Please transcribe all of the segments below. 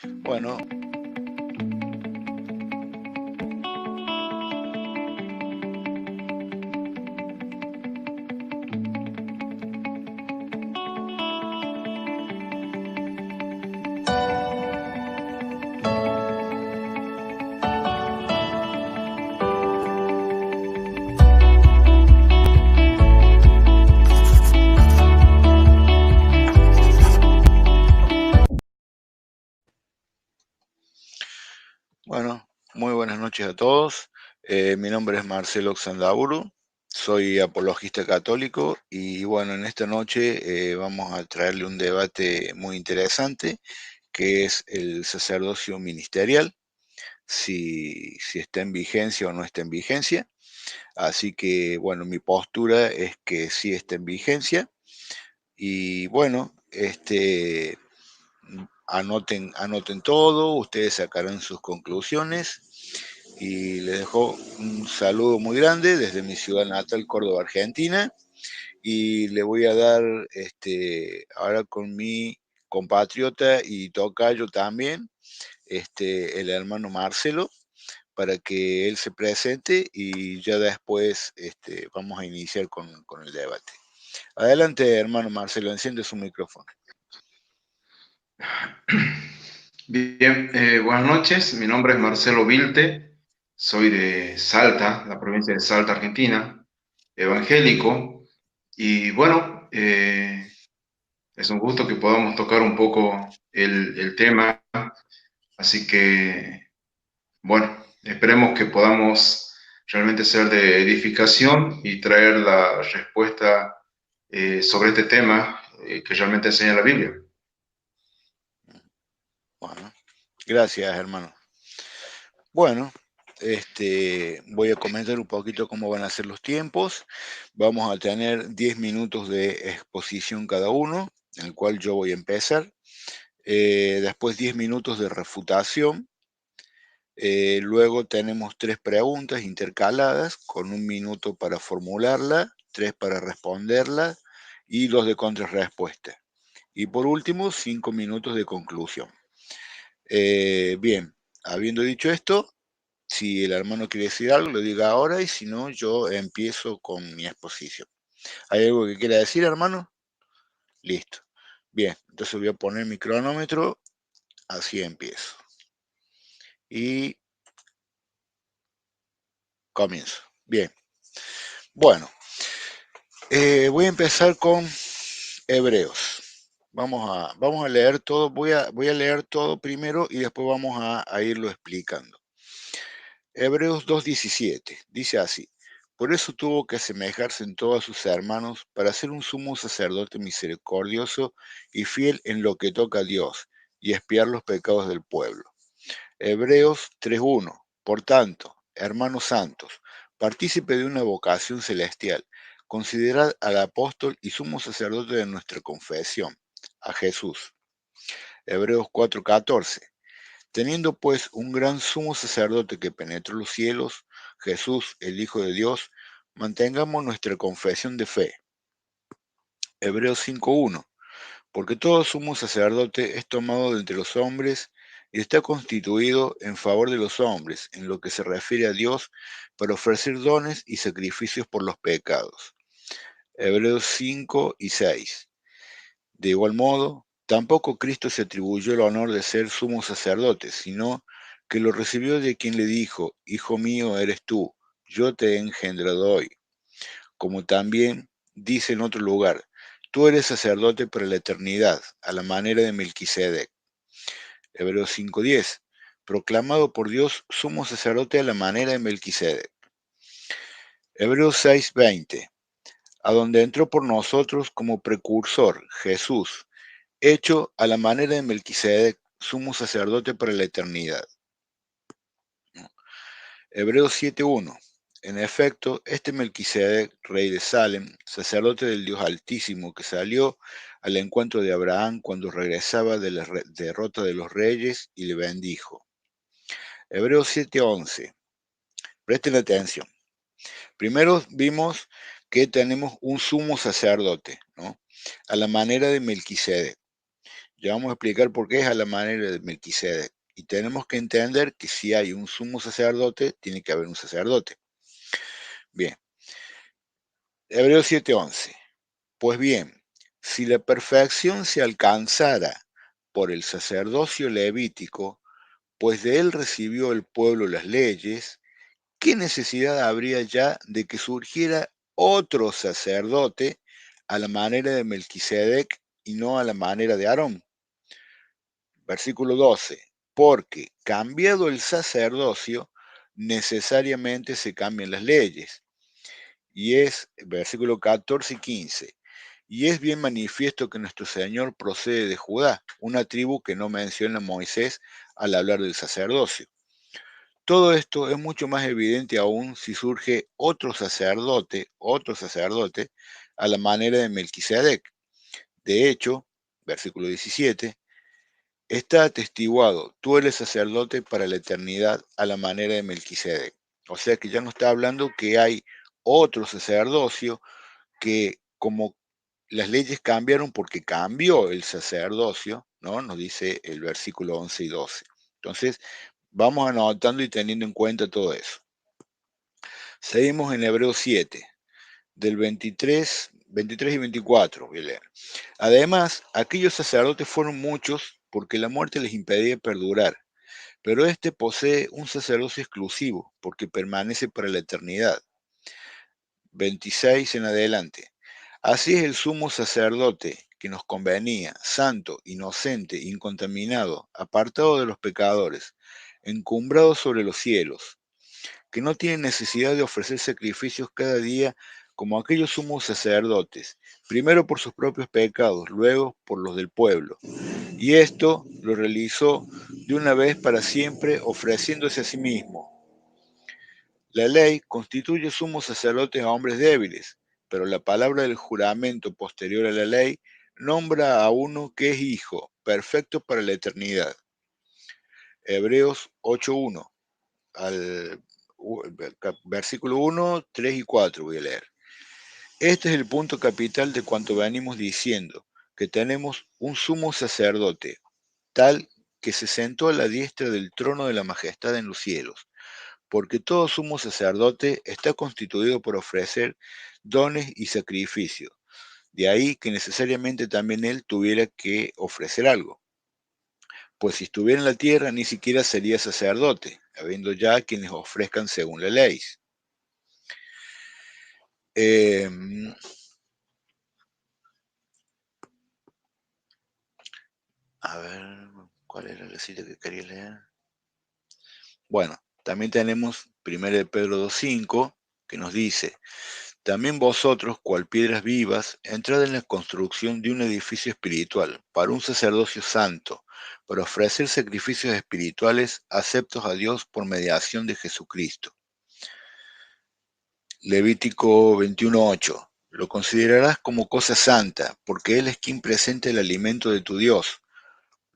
Bueno, bueno, muy buenas noches a todos. Mi nombre es Marcelo Xandauro, soy apologista católico y bueno, en esta noche vamos a traerle un debate muy interesante que es el sacerdocio ministerial, si está en vigencia o no está en vigencia. Así que bueno, mi postura es que sí está en vigencia y bueno, anoten todo, ustedes sacarán sus conclusiones y les dejo un saludo muy grande desde mi ciudad natal, Córdoba, Argentina, y le voy a dar ahora con mi compatriota y tocayo también, el hermano Marcelo, para que él se presente y ya después vamos a iniciar con el debate. Adelante, hermano Marcelo, enciende su micrófono. Bien, buenas noches. Mi nombre es Marcelo Vilte. Soy de Salta, la provincia de Salta, Argentina, evangélico. Y bueno, es un gusto que podamos tocar un poco el tema. Así que, bueno, esperemos que podamos realmente ser de edificación y traer la respuesta sobre este tema que realmente enseña la Biblia. Bueno, gracias, hermano. Bueno, voy a comentar un poquito cómo van a ser los tiempos. Vamos a tener 10 minutos de exposición cada uno, en el cual yo voy a empezar. Después 10 minutos de refutación. Luego tenemos 3 preguntas intercaladas con 1 minuto para formularla, 3 para responderla y 2 de contrarrespuesta. Y por último, 5 minutos de conclusión. Bien, habiendo dicho esto, si el hermano quiere decir algo, lo diga ahora y si no, yo empiezo con mi exposición. ¿Hay algo que quiera decir, hermano? Listo. Bien, entonces voy a poner mi cronómetro, así empiezo. Y comienzo. Bien. Bueno, voy a empezar con Hebreos. Vamos a leer todo, voy a leer todo primero y después vamos a irlo explicando. Hebreos 2:17 dice así: por eso tuvo que asemejarse en todo a sus hermanos para ser un sumo sacerdote misericordioso y fiel en lo que toca a Dios y expiar los pecados del pueblo. Hebreos 3:1 por tanto, hermanos santos, partícipe de una vocación celestial, considerad al apóstol y sumo sacerdote de nuestra confesión, a Jesús. Hebreos 4:14 teniendo pues un gran sumo sacerdote que penetró los cielos, Jesús, el Hijo de Dios, mantengamos nuestra confesión de fe. Hebreos 5:1 porque todo sumo sacerdote es tomado de entre los hombres y está constituido en favor de los hombres, en lo que se refiere a Dios, para ofrecer dones y sacrificios por los pecados. Hebreos 5:6 de igual modo, tampoco Cristo se atribuyó el honor de ser sumo sacerdote, sino que lo recibió de quien le dijo: Hijo mío eres tú, yo te he engendrado hoy. Como también dice en otro lugar: tú eres sacerdote para la eternidad, a la manera de Melquisedec. Hebreos 5:10 proclamado por Dios sumo sacerdote a la manera de Melquisedec. Hebreos 6:20 a donde entró por nosotros como precursor Jesús, hecho a la manera de Melquisedec, sumo sacerdote para la eternidad. Hebreos 7:1 en efecto, este Melquisedec, rey de Salem, sacerdote del Dios Altísimo, que salió al encuentro de Abraham cuando regresaba de la derrota de los reyes y le bendijo. Hebreos 7:11 presten atención. Primero vimos que tenemos un sumo sacerdote, ¿no? A la manera de Melquisedec. Ya vamos a explicar por qué es a la manera de Melquisedec. Y tenemos que entender que si hay un sumo sacerdote, tiene que haber un sacerdote. Bien, Hebreos 7:11. Pues bien, si la perfección se alcanzara por el sacerdocio levítico, pues de él recibió el pueblo las leyes, ¿qué necesidad habría ya de que surgiera otro sacerdote a la manera de Melquisedec y no a la manera de Aarón? Versículo 12. Porque cambiado el sacerdocio, necesariamente se cambian las leyes. Y es, versículo 14 y 15. Y es bien manifiesto que nuestro Señor procede de Judá, una tribu que no menciona Moisés al hablar del sacerdocio. Todo esto es mucho más evidente aún si surge otro sacerdote, a la manera de Melquisedec. De hecho, versículo 17, está atestiguado, tú eres sacerdote para la eternidad a la manera de Melquisedec. O sea que ya no está hablando que hay otro sacerdocio que como las leyes cambiaron porque cambió el sacerdocio, ¿no? Nos dice el versículo 11 y 12. Entonces, vamos anotando y teniendo en cuenta todo eso. Seguimos en Hebreos 7, del 23 y 24, voy a leer. Además, aquellos sacerdotes fueron muchos porque la muerte les impedía perdurar, pero este posee un sacerdocio exclusivo porque permanece para la eternidad. 26 en adelante. Así es el sumo sacerdote que nos convenía, santo, inocente, incontaminado, apartado de los pecadores, encumbrado sobre los cielos, que no tiene necesidad de ofrecer sacrificios cada día como aquellos sumos sacerdotes, primero por sus propios pecados, luego por los del pueblo. Y esto lo realizó de una vez para siempre, ofreciéndose a sí mismo. La ley constituye sumos sacerdotes a hombres débiles, pero la palabra del juramento posterior a la ley nombra a uno que es hijo, perfecto para la eternidad. Hebreos 8:1 al versículo 1, 3 y 4 voy a leer. Este es el punto capital de cuanto venimos diciendo, que tenemos un sumo sacerdote, tal que se sentó a la diestra del trono de la majestad en los cielos, porque todo sumo sacerdote está constituido por ofrecer dones y sacrificios. De ahí que necesariamente también él tuviera que ofrecer algo. Pues si estuviera en la tierra ni siquiera sería sacerdote, habiendo ya quienes ofrezcan según la ley. Eh, a ver, ¿cuál era la cita que quería leer? Bueno, también tenemos 1 de Pedro 2:5, que nos dice, también vosotros, cual piedras vivas, entrad en la construcción de un edificio espiritual, para un sacerdocio santo, para ofrecer sacrificios espirituales aceptos a Dios por mediación de Jesucristo. Levítico 21:8. Lo considerarás como cosa santa, porque Él es quien presenta el alimento de tu Dios.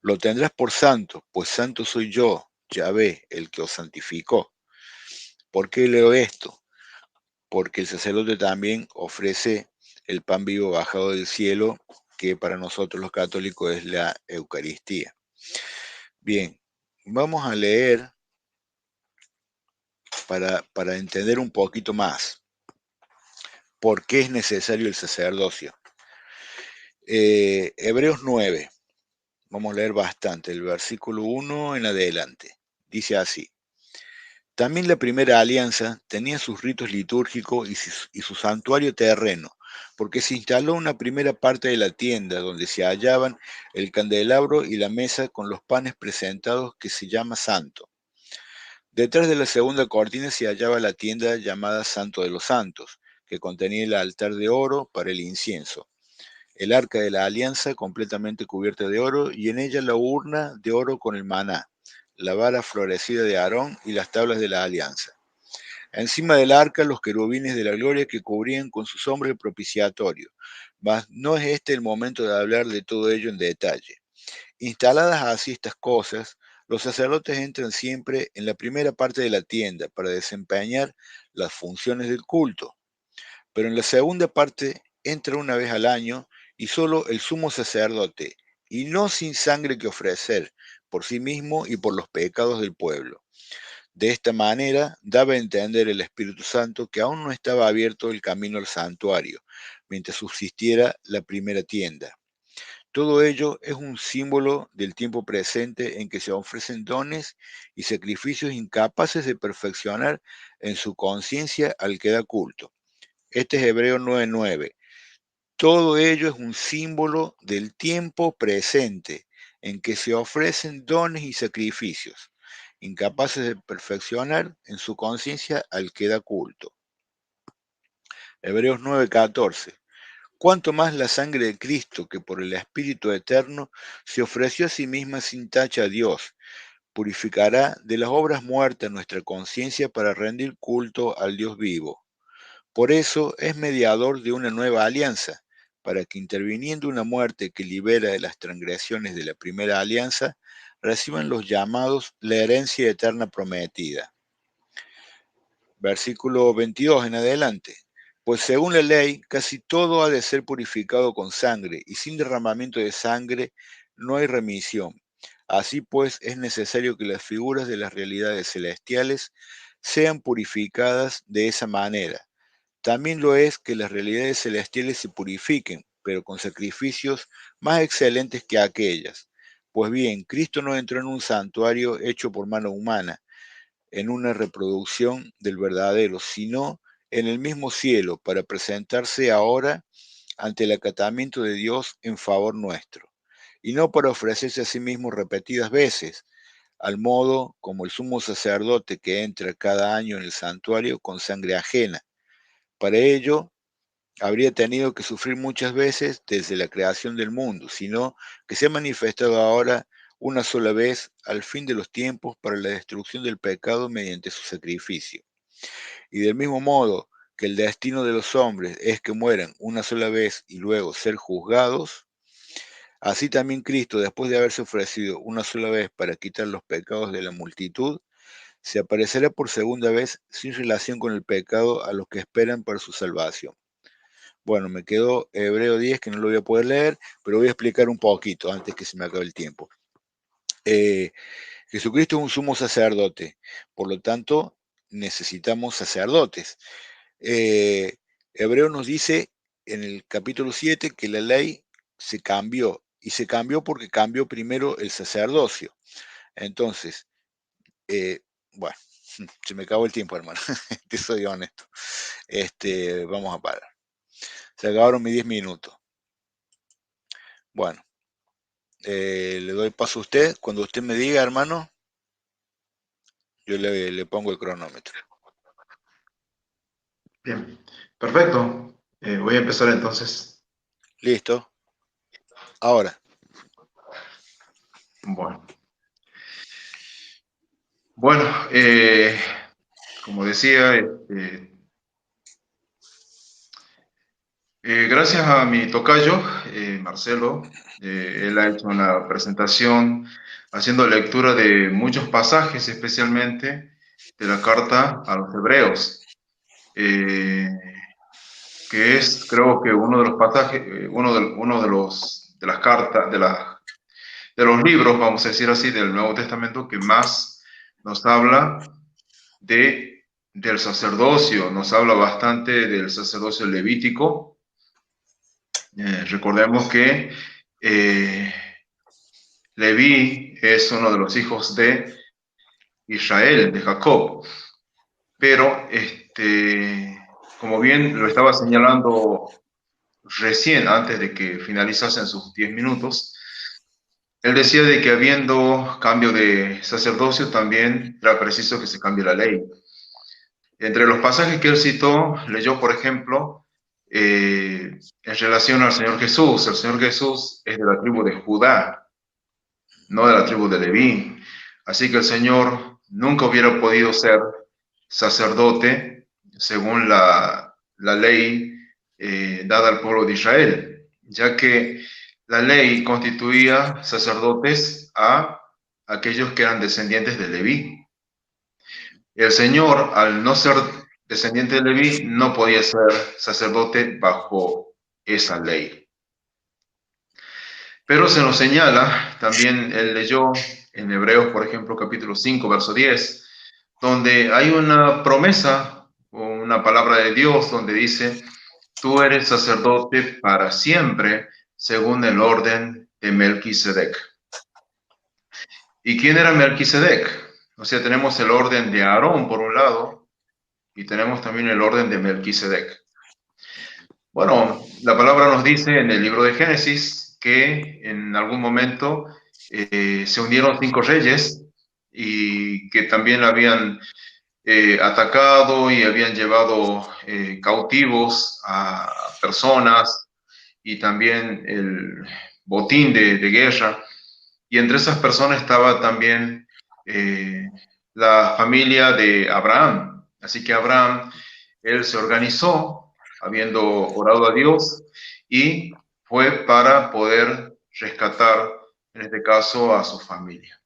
Lo tendrás por santo, pues santo soy yo, Yahvé, el que os santificó. ¿Por qué leo esto? Porque el sacerdote también ofrece el pan vivo bajado del cielo, que para nosotros los católicos es la Eucaristía. Bien, vamos a leer para entender un poquito más por qué es necesario el sacerdocio. Hebreos 9, vamos a leer bastante, el versículo 1 en adelante. Dice así. También la primera alianza tenía sus ritos litúrgicos y su santuario terreno, porque se instaló una primera parte de la tienda donde se hallaban el candelabro y la mesa con los panes presentados que se llama santo. Detrás de la segunda cortina se hallaba la tienda llamada Santo de los Santos, que contenía el altar de oro para el incienso, el arca de la alianza completamente cubierta de oro y en ella la urna de oro con el maná, la vara florecida de Aarón y las tablas de la alianza. Encima del arca los querubines de la gloria que cubrían con su sombra el propiciatorio. Mas no es este el momento de hablar de todo ello en detalle. Instaladas así estas cosas, los sacerdotes entran siempre en la primera parte de la tienda para desempeñar las funciones del culto, pero en la segunda parte entra una vez al año y solo el sumo sacerdote, y no sin sangre que ofrecer, por sí mismo y por los pecados del pueblo. De esta manera daba a entender el Espíritu Santo que aún no estaba abierto el camino al santuario, mientras subsistiera la primera tienda. Todo ello es un símbolo del tiempo presente en que se ofrecen dones y sacrificios incapaces de perfeccionar en su conciencia al que da culto. Este es Hebreo 9:9. Todo ello es un símbolo del tiempo presente en que se ofrecen dones y sacrificios, incapaces de perfeccionar en su conciencia al que da culto. Hebreos 9:14. Cuanto más la sangre de Cristo, que por el Espíritu Eterno se ofreció a sí misma sin tacha a Dios, purificará de las obras muertas nuestra conciencia para rendir culto al Dios vivo. Por eso es mediador de una nueva alianza, para que interviniendo una muerte que libera de las transgresiones de la primera alianza, reciban los llamados la herencia eterna prometida. Versículo 22 en adelante. Pues según la ley, casi todo ha de ser purificado con sangre, y sin derramamiento de sangre no hay remisión. Así pues, es necesario que las figuras de las realidades celestiales sean purificadas de esa manera. También lo es que las realidades celestiales se purifiquen, pero con sacrificios más excelentes que aquellas. Pues bien, Cristo no entró en un santuario hecho por mano humana, en una reproducción del verdadero, sino en el mismo cielo, para presentarse ahora ante el acatamiento de Dios en favor nuestro, y no para ofrecerse a sí mismo repetidas veces, al modo como el sumo sacerdote que entra cada año en el santuario con sangre ajena. Para ello habría tenido que sufrir muchas veces desde la creación del mundo, sino que se ha manifestado ahora una sola vez al fin de los tiempos para la destrucción del pecado mediante su sacrificio. Y del mismo modo que el destino de los hombres es que mueran una sola vez y luego ser juzgados, así también Cristo, después de haberse ofrecido una sola vez para quitar los pecados de la multitud, se aparecerá por segunda vez sin relación con el pecado a los que esperan para su salvación. Bueno, me quedó Hebreo 10 que no lo voy a poder leer, pero voy a explicar un poquito antes que se me acabe el tiempo. Jesucristo es un sumo sacerdote, por lo tanto necesitamos sacerdotes. Hebreo nos dice en el capítulo 7 que la ley se cambió, y se cambió porque cambió primero el sacerdocio. Entonces, bueno, se me acabó el tiempo, hermano, te soy honesto. Vamos a parar. Se acabaron mis 10 minutos. Bueno, le doy paso a usted. Cuando usted me diga, hermano, yo le pongo el cronómetro. Bien, perfecto. Voy a empezar entonces. ¿Listo? Ahora. Bueno, bueno, como decía, gracias a mi tocayo, Marcelo, él ha hecho una presentación haciendo lectura de muchos pasajes, especialmente de la carta a los hebreos, que es, creo que uno de los pasajes, uno de de las cartas, de los libros, vamos a decir así, del Nuevo Testamento que más nos habla del sacerdocio, nos habla bastante del sacerdocio levítico. Recordemos que Leví es uno de los hijos de Israel, de Jacob, pero como bien lo estaba señalando recién, antes de que finalizasen sus 10 minutos, él decía de que habiendo cambio de sacerdocio también era preciso que se cambie la ley. Entre los pasajes que él citó, leyó, por ejemplo, en relación al Señor Jesús. El Señor Jesús es de la tribu de Judá, no de la tribu de Leví. Así que el Señor nunca hubiera podido ser sacerdote según la ley dada al pueblo de Israel, ya que la ley constituía sacerdotes a aquellos que eran descendientes de Leví. El Señor, al no ser descendiente de Leví, no podía ser sacerdote bajo esa ley. Pero se nos señala, también él leyó en Hebreos, por ejemplo, capítulo 5, verso 10, donde hay una promesa o una palabra de Dios donde dice, tú eres sacerdote para siempre, según el orden de Melquisedec. ¿Y quién era Melquisedec? O sea, tenemos el orden de Aarón por un lado y tenemos también el orden de Melquisedec. Bueno, la palabra nos dice en el libro de Génesis que en algún momento se unieron 5 reyes y que también habían atacado y habían llevado cautivos a personas y también el botín de guerra. Y entre esas personas estaba también la familia de Abraham. Así que Abraham, él se organizó, habiendo orado a Dios, y fue para poder rescatar, en este caso, a su familia.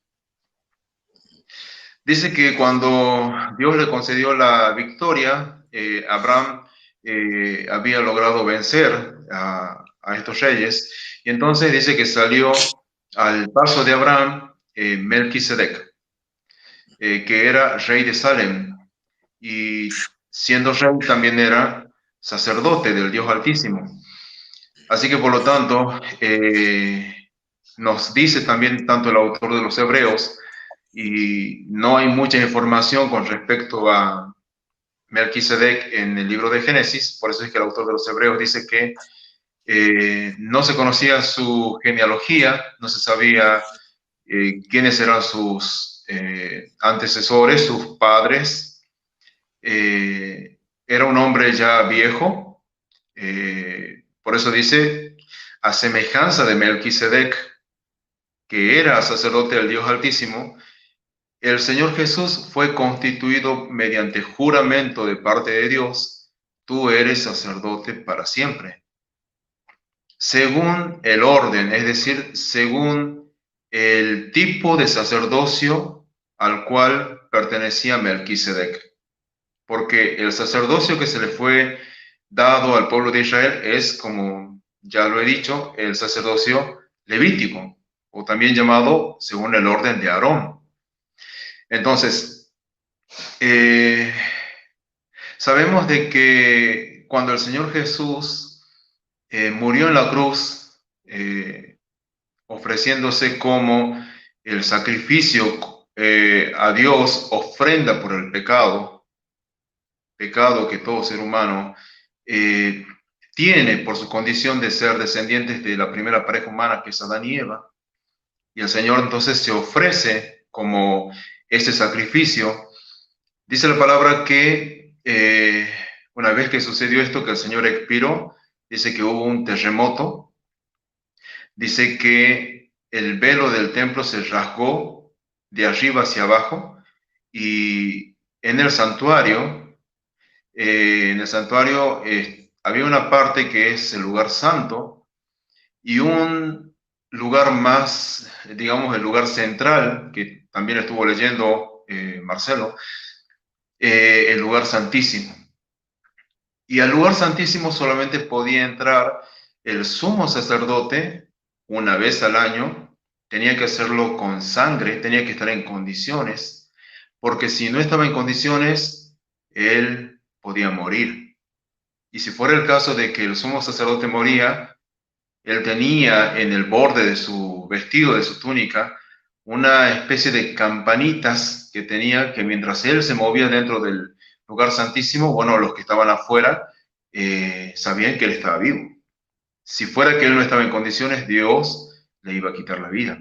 Dice que cuando Dios le concedió la victoria, Abraham había logrado vencer a estos reyes, y entonces dice que salió al paso de Abraham Melquisedec, que era rey de Salem, y siendo rey también era sacerdote del Dios Altísimo. Así que por lo tanto, nos dice también tanto el autor de los Hebreos, y no hay mucha información con respecto a Melquisedec en el libro de Génesis, por eso es que el autor de los Hebreos dice que no se conocía su genealogía, no se sabía quiénes eran sus antecesores, sus padres. Era un hombre ya viejo, por eso dice, a semejanza de Melquisedec, que era sacerdote del Dios Altísimo, el Señor Jesús fue constituido mediante juramento de parte de Dios, tú eres sacerdote para siempre, según el orden, es decir, según el tipo de sacerdocio al cual pertenecía Melquisedec. Porque el sacerdocio que se le fue dado al pueblo de Israel es, como ya lo he dicho, el sacerdocio levítico, o también llamado según el orden de Aarón. Entonces, sabemos de que cuando el Señor Jesús murió en la cruz, ofreciéndose como el sacrificio a Dios, ofrenda por el pecado que todo ser humano tiene por su condición de ser descendientes de la primera pareja humana, que es Adán y Eva, y el Señor entonces se ofrece como este sacrificio. Dice la palabra que una vez que sucedió esto, que el Señor expiró, dice que hubo un terremoto, dice que el velo del templo se rasgó de arriba hacia abajo y en el santuario había una parte que es el lugar santo y un lugar más, digamos, el lugar central, que también estuvo leyendo Marcelo, el lugar santísimo. Y al lugar santísimo solamente podía entrar el sumo sacerdote una vez al año, tenía que hacerlo con sangre, tenía que estar en condiciones, porque si no estaba en condiciones, él podía morir. Y si fuera el caso de que el sumo sacerdote moría, él tenía en el borde de su vestido, de su túnica, una especie de campanitas que tenía que mientras él se movía dentro del lugar santísimo, bueno, los que estaban afuera sabían que él estaba vivo. Si fuera que él no estaba en condiciones, Dios le iba a quitar la vida.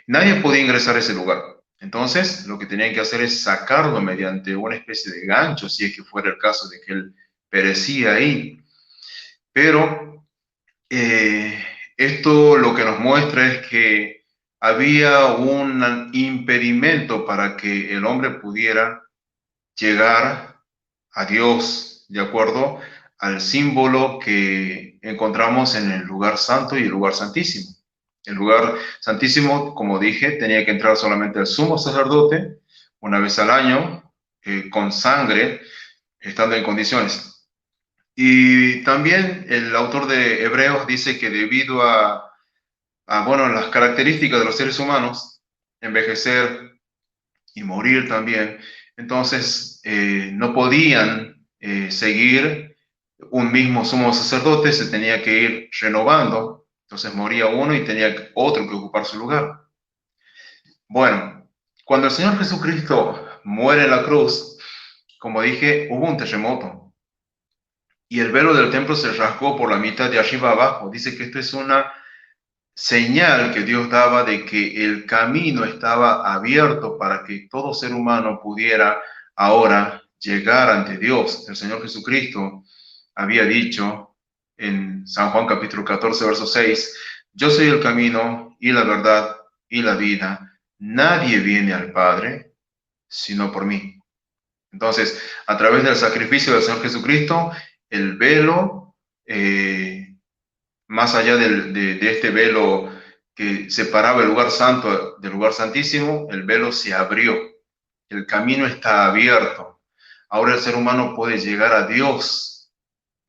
Nadie podía ingresar a ese lugar. Entonces, lo que tenían que hacer es sacarlo mediante una especie de gancho, si es que fuera el caso de que él perecía ahí. Pero esto lo que nos muestra es que había un impedimento para que el hombre pudiera llegar a Dios, de acuerdo al símbolo que encontramos en el lugar santo y el lugar santísimo. El lugar santísimo, como dije, tenía que entrar solamente el sumo sacerdote una vez al año, con sangre, estando en condiciones. Y también el autor de Hebreos dice que debido a bueno, las características de los seres humanos, envejecer y morir también. Entonces, no podían seguir un mismo sumo sacerdote, se tenía que ir renovando. Entonces moría uno y tenía otro que ocupar su lugar. Bueno, cuando el Señor Jesucristo muere en la cruz, como dije, hubo un terremoto y el velo del templo se rasgó por la mitad de arriba abajo. Dice que esto es una señal que Dios daba de que el camino estaba abierto para que todo ser humano pudiera ahora llegar ante Dios. El Señor Jesucristo había dicho en San Juan capítulo 14, verso 6, yo soy el camino y la verdad y la vida. Nadie viene al Padre sino por mí. Entonces, a través del sacrificio del Señor Jesucristo, el velo, más allá de este velo que separaba el lugar santo del lugar santísimo, el velo se abrió, el camino está abierto. Ahora el ser humano puede llegar a Dios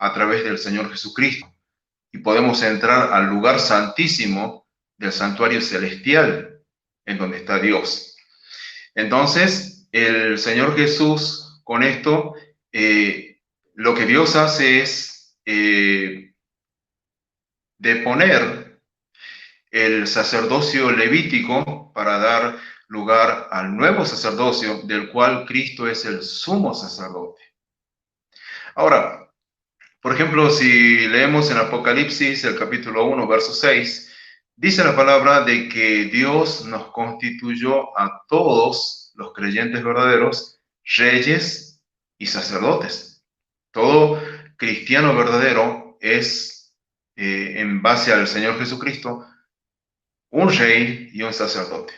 a través del Señor Jesucristo y podemos entrar al lugar santísimo del santuario celestial, en donde está Dios. Entonces, el Señor Jesús, con esto, lo que Dios hace es deponer el sacerdocio levítico para dar lugar al nuevo sacerdocio, del cual Cristo es el sumo sacerdote. Ahora, por ejemplo, si leemos en Apocalipsis, el capítulo 1, verso 6, dice la palabra de que Dios nos constituyó a todos los creyentes verdaderos, reyes y sacerdotes. Todo cristiano verdadero es, en base al Señor Jesucristo, un rey y un sacerdote.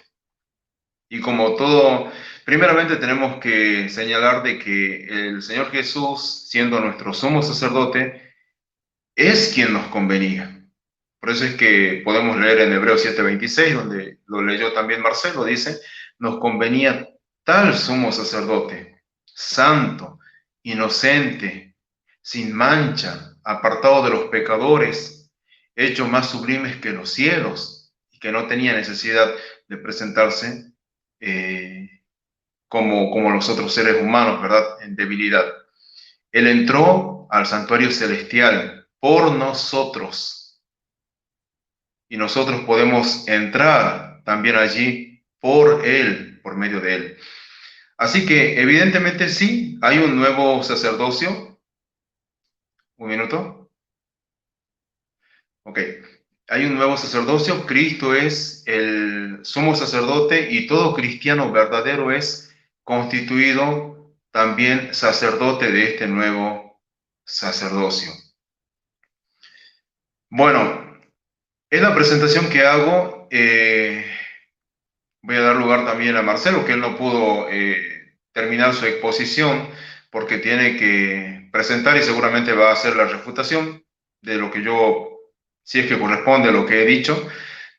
Y como todo, primeramente tenemos que señalar de que el Señor Jesús, siendo nuestro sumo sacerdote, es quien nos convenía. Por eso es que podemos leer en Hebreos 7:26, donde lo leyó también Marcelo, dice, nos convenía tal sumo sacerdote, santo, inocente, sin mancha, apartado de los pecadores, hecho más sublimes que los cielos, y que no tenía necesidad de presentarse eh, como los otros seres humanos, ¿verdad? En debilidad. Él entró al santuario celestial por nosotros y nosotros podemos entrar también allí por Él, por medio de Él. Así que evidentemente sí, hay un nuevo sacerdocio. Un minuto. Ok. Hay un nuevo sacerdocio. Cristo es el sumo sacerdote y todo cristiano verdadero es constituido también sacerdote de este nuevo sacerdocio. Bueno, en la presentación que hago, voy a dar lugar también a Marcelo, que él no pudo terminar su exposición porque tiene que presentar y seguramente va a hacer la refutación de lo que yo, si es que corresponde a lo que he dicho,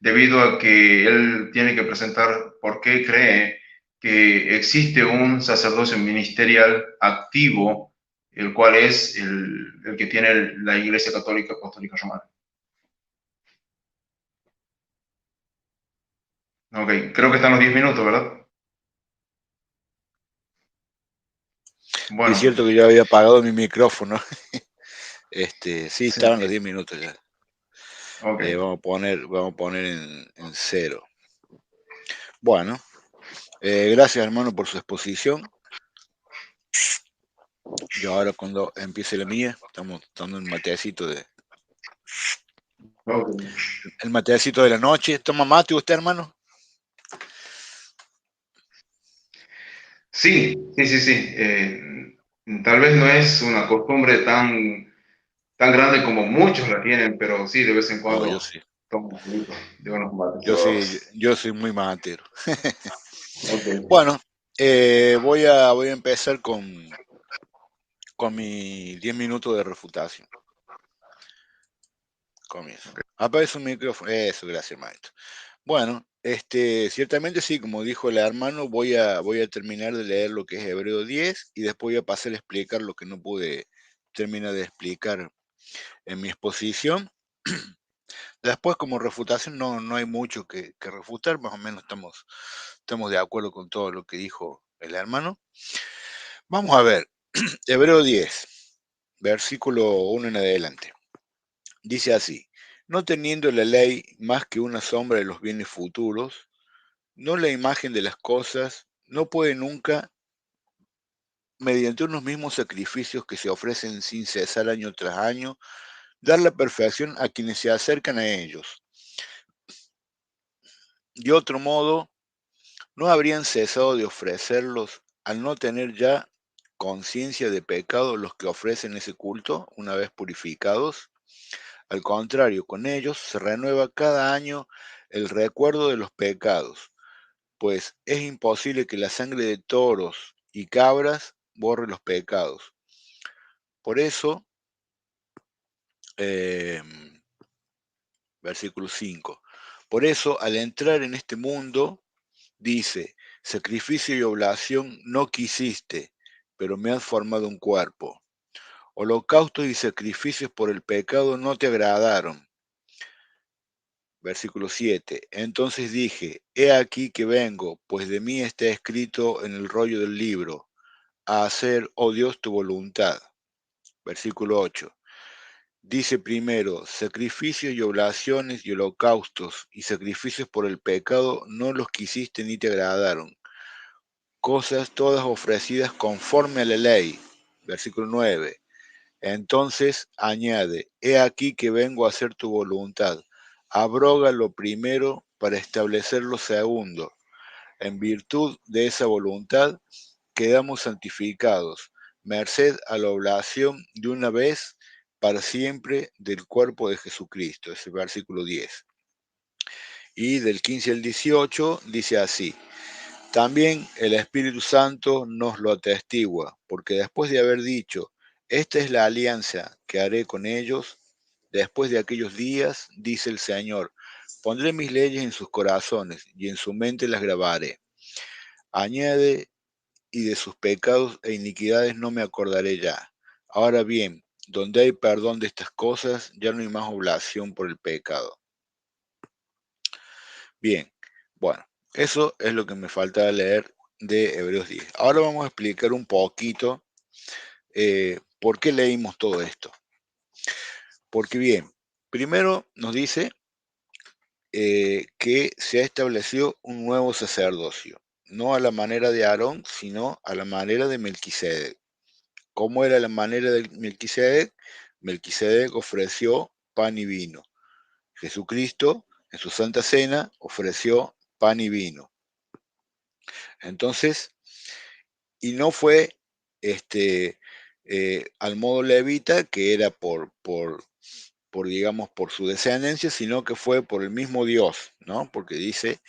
debido a que él tiene que presentar por qué cree que existe un sacerdocio ministerial activo, el cual es el que tiene la Iglesia Católica Apostólica Romana. Ok, creo que están los 10 minutos, ¿verdad? Es Bueno, cierto que yo había apagado mi micrófono. Sí, sí, estaban los 10 minutos ya. ok. Vamos a poner en cero. Bueno, gracias hermano por su exposición. Yo ahora cuando empiece la mía, estamos tomando el matecito de la noche. ¿Toma mate usted, hermano? Sí, sí, sí, sí. Tal vez no es una costumbre tan grande como muchos la tienen, pero sí, de vez en Oh, yo cuando sí. tomo un poquito de unos Yo sí, matecitos. yo soy muy matero. Ok, Bueno, voy a empezar con mis 10 minutos de refutación. Comienzo. Aparece un micrófono. Eso, gracias, maestro. Bueno, ciertamente sí, como dijo el hermano, voy a terminar de leer lo que es Hebreo 10 y después voy a pasar a explicar lo que no pude terminar de explicar en mi exposición. Después, como refutación, no hay mucho que refutar, más o menos estamos de acuerdo con todo lo que dijo el hermano. Vamos a ver, Hebreo 10, versículo 1 en adelante. Dice así: no teniendo la ley más que una sombra de los bienes futuros, no la imagen de las cosas, no puede nunca, mediante unos mismos sacrificios que se ofrecen sin cesar año tras año, dar la perfección a quienes se acercan a ellos. De otro modo, no habrían cesado de ofrecerlos al no tener ya conciencia de pecado los que ofrecen ese culto una vez purificados. Al contrario, con ellos se renueva cada año el recuerdo de los pecados, pues es imposible que la sangre de toros y cabras borre los pecados. Por eso, eh, versículo 5, por eso al entrar en este mundo, dice, sacrificio y oblación no quisiste, pero me has formado un cuerpo. Holocaustos y sacrificios por el pecado no te agradaron. Versículo 7. Entonces dije, he aquí que vengo, pues de mí está escrito en el rollo del libro, a hacer, oh Dios, tu voluntad. Versículo 8. Dice primero, sacrificios y oblaciones y holocaustos y sacrificios por el pecado no los quisiste ni te agradaron. Cosas todas ofrecidas conforme a la ley. Versículo 9. Entonces añade, he aquí que vengo a hacer tu voluntad. Abroga lo primero para establecer lo segundo. En virtud de esa voluntad quedamos santificados, merced a la oblación de una vez para siempre del cuerpo de Jesucristo. Es el versículo 10. Y del 15 al 18 dice así: también el Espíritu Santo nos lo atestigua, porque después de haber dicho, esta es la alianza que haré con ellos, después de aquellos días, dice el Señor, pondré mis leyes en sus corazones y en su mente las grabaré. Añade, y de sus pecados e iniquidades no me acordaré ya. Ahora bien, donde hay perdón de estas cosas, ya no hay más oblación por el pecado. Bien, bueno, eso es lo que me falta leer de Hebreos 10. Ahora vamos a explicar un poquito por qué leímos todo esto. Porque bien, primero nos dice que se ha establecido un nuevo sacerdocio, no a la manera de Aarón, sino a la manera de Melquisedec. ¿Cómo era la manera de Melquisedec? Melquisedec ofreció pan y vino. Jesucristo, en su Santa Cena, ofreció pan y vino. Entonces, y no fue al modo levita, que era digamos, por su descendencia, sino que fue por el mismo Dios, ¿no? Porque dice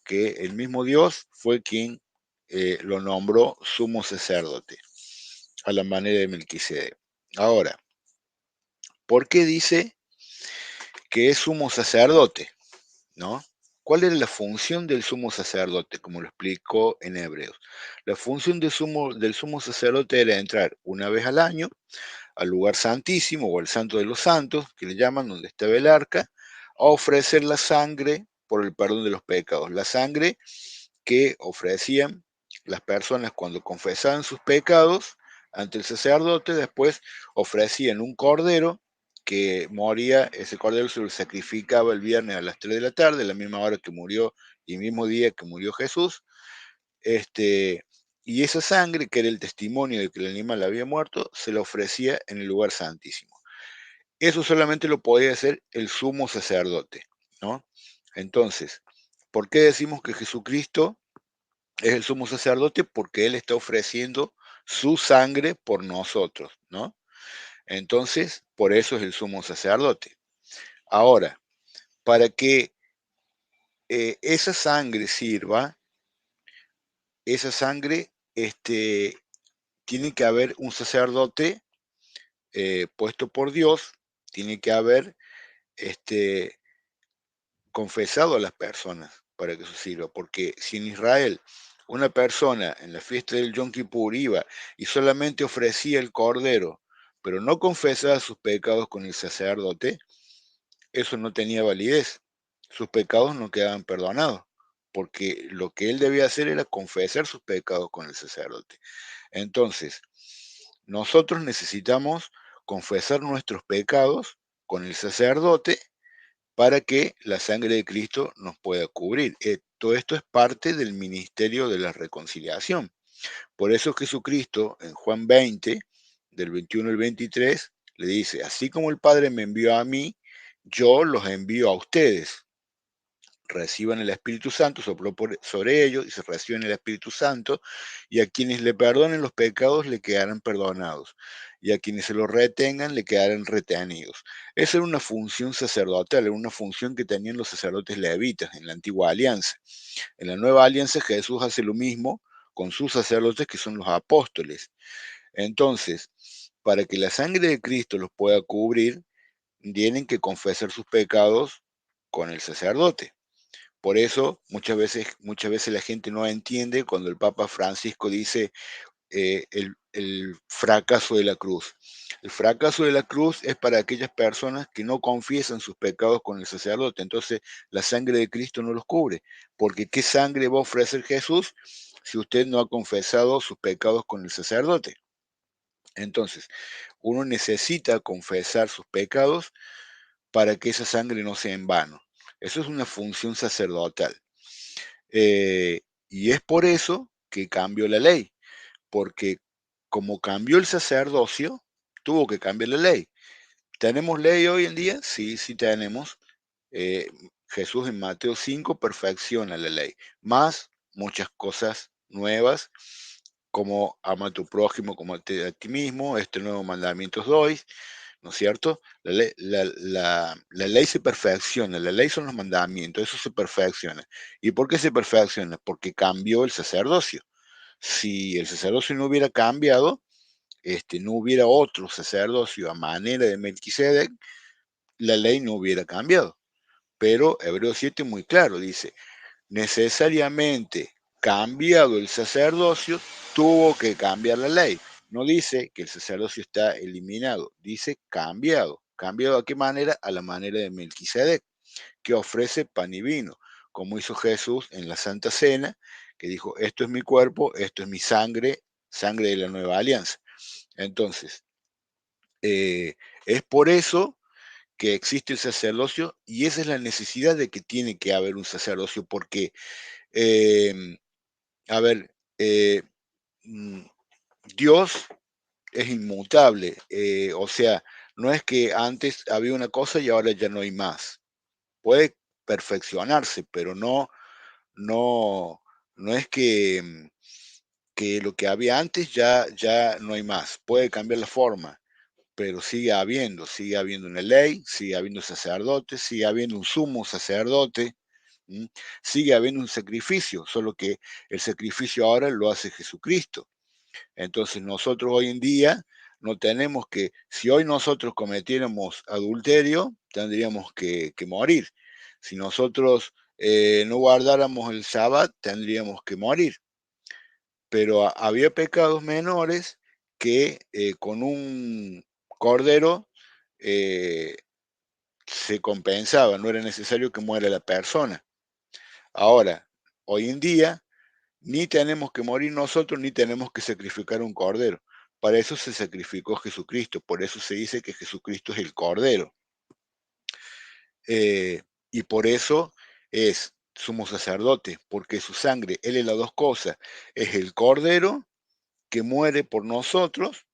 que el mismo Dios fue quien lo nombró sumo sacerdote, a la manera de Melquisedec. Ahora, ¿por qué dice que es sumo sacerdote? ¿No? ¿Cuál era la función del sumo sacerdote? Como lo explicó en Hebreos. La función del sumo sacerdote era entrar una vez al año al lugar santísimo o al santo de los santos, que le llaman, donde estaba el arca, a ofrecer la sangre por el perdón de los pecados. La sangre que ofrecían las personas cuando confesaban sus pecados ante el sacerdote, después ofrecían un cordero que moría, ese cordero se lo sacrificaba el viernes a las 3 de la tarde, la misma hora que murió y mismo día que murió Jesús, y esa sangre, que era el testimonio de que el animal había muerto, se la ofrecía en el lugar santísimo. Eso solamente lo podía hacer el sumo sacerdote, ¿no? Entonces, ¿por qué decimos que Jesucristo es el sumo sacerdote? Porque Él está ofreciendo su sangre por nosotros, ¿no? Entonces, por eso es el sumo sacerdote. Ahora, para que esa sangre sirva, esa sangre, tiene que haber un sacerdote puesto por Dios, tiene que haber este, confesado a las personas para que eso sirva, porque si en Israel una persona en la fiesta del Yom Kippur iba y solamente ofrecía el cordero, pero no confesaba sus pecados con el sacerdote, eso no tenía validez. Sus pecados no quedaban perdonados, porque lo que él debía hacer era confesar sus pecados con el sacerdote. Entonces, nosotros necesitamos confesar nuestros pecados con el sacerdote para que la sangre de Cristo nos pueda cubrir. Todo esto es parte del ministerio de la reconciliación. Por eso Jesucristo en Juan 20, del 21 al 23, le dice, así como el Padre me envió a mí, yo los envío a ustedes. Reciban el Espíritu Santo, sopló sobre ellos y se reciben el Espíritu Santo, y a quienes le perdonen los pecados le quedarán perdonados, y a quienes se los retengan le quedarán retenidos. Esa era una función sacerdotal, era una función que tenían los sacerdotes levitas en la antigua alianza. En la nueva alianza Jesús hace lo mismo con sus sacerdotes que son los apóstoles. Entonces, para que la sangre de Cristo los pueda cubrir, tienen que confesar sus pecados con el sacerdote. Por eso muchas veces la gente no entiende cuando el Papa Francisco dice el fracaso de la cruz. El fracaso de la cruz es para aquellas personas que no confiesan sus pecados con el sacerdote. Entonces la sangre de Cristo no los cubre. Porque ¿qué sangre va a ofrecer Jesús si usted no ha confesado sus pecados con el sacerdote? Entonces, uno necesita confesar sus pecados para que esa sangre no sea en vano. Eso es una función sacerdotal. Eh, y es por eso que cambió la ley, porque como cambió el sacerdocio, tuvo que cambiar la ley. ¿Tenemos ley hoy en día? Sí, sí tenemos. Jesús en Mateo 5 perfecciona la ley, más muchas cosas nuevas, como ama a tu prójimo como a ti mismo, este nuevo mandamiento os doy, ¿no es cierto? La ley se perfecciona, la ley son los mandamientos, eso se perfecciona. ¿Y por qué se perfecciona? Porque cambió el sacerdocio. Si el sacerdocio no hubiera cambiado, no hubiera otro sacerdocio a manera de Melquisedec, la ley no hubiera cambiado. Pero Hebreos 7 muy claro, dice, necesariamente cambiado el sacerdocio, tuvo que cambiar la ley. No dice que el sacerdocio está eliminado, dice cambiado. ¿Cambiado a qué manera? A la manera de Melquisedec, que ofrece pan y vino, como hizo Jesús en la Santa Cena, que dijo, esto es mi cuerpo, esto es mi sangre, sangre de la nueva alianza. Entonces, es por eso que existe el sacerdocio y esa es la necesidad de que tiene que haber un sacerdocio, porque, eh, a ver, mm, Dios es inmutable, o sea, no es que antes había una cosa y ahora ya no hay más. Puede perfeccionarse, pero no, no es que lo que había antes ya no hay más. Puede cambiar la forma, pero sigue habiendo una ley, sigue habiendo sacerdotes, sigue habiendo un sumo sacerdote, ¿m? Sigue habiendo un sacrificio, solo que el sacrificio ahora lo hace Jesucristo. Entonces nosotros hoy en día no tenemos que, si hoy nosotros cometiéramos adulterio, tendríamos que morir. Si nosotros no guardáramos el Sabbat, tendríamos que morir. Pero había pecados menores que con un cordero eh, se compensaba, no era necesario que muera la persona. Ahora, hoy en día, ni tenemos que morir nosotros, ni tenemos que sacrificar un cordero. Para eso se sacrificó Jesucristo, por eso se dice que Jesucristo es el cordero. Eh, y por eso es sumo sacerdote, porque su sangre, él es las dos cosas, es el cordero que muere por nosotros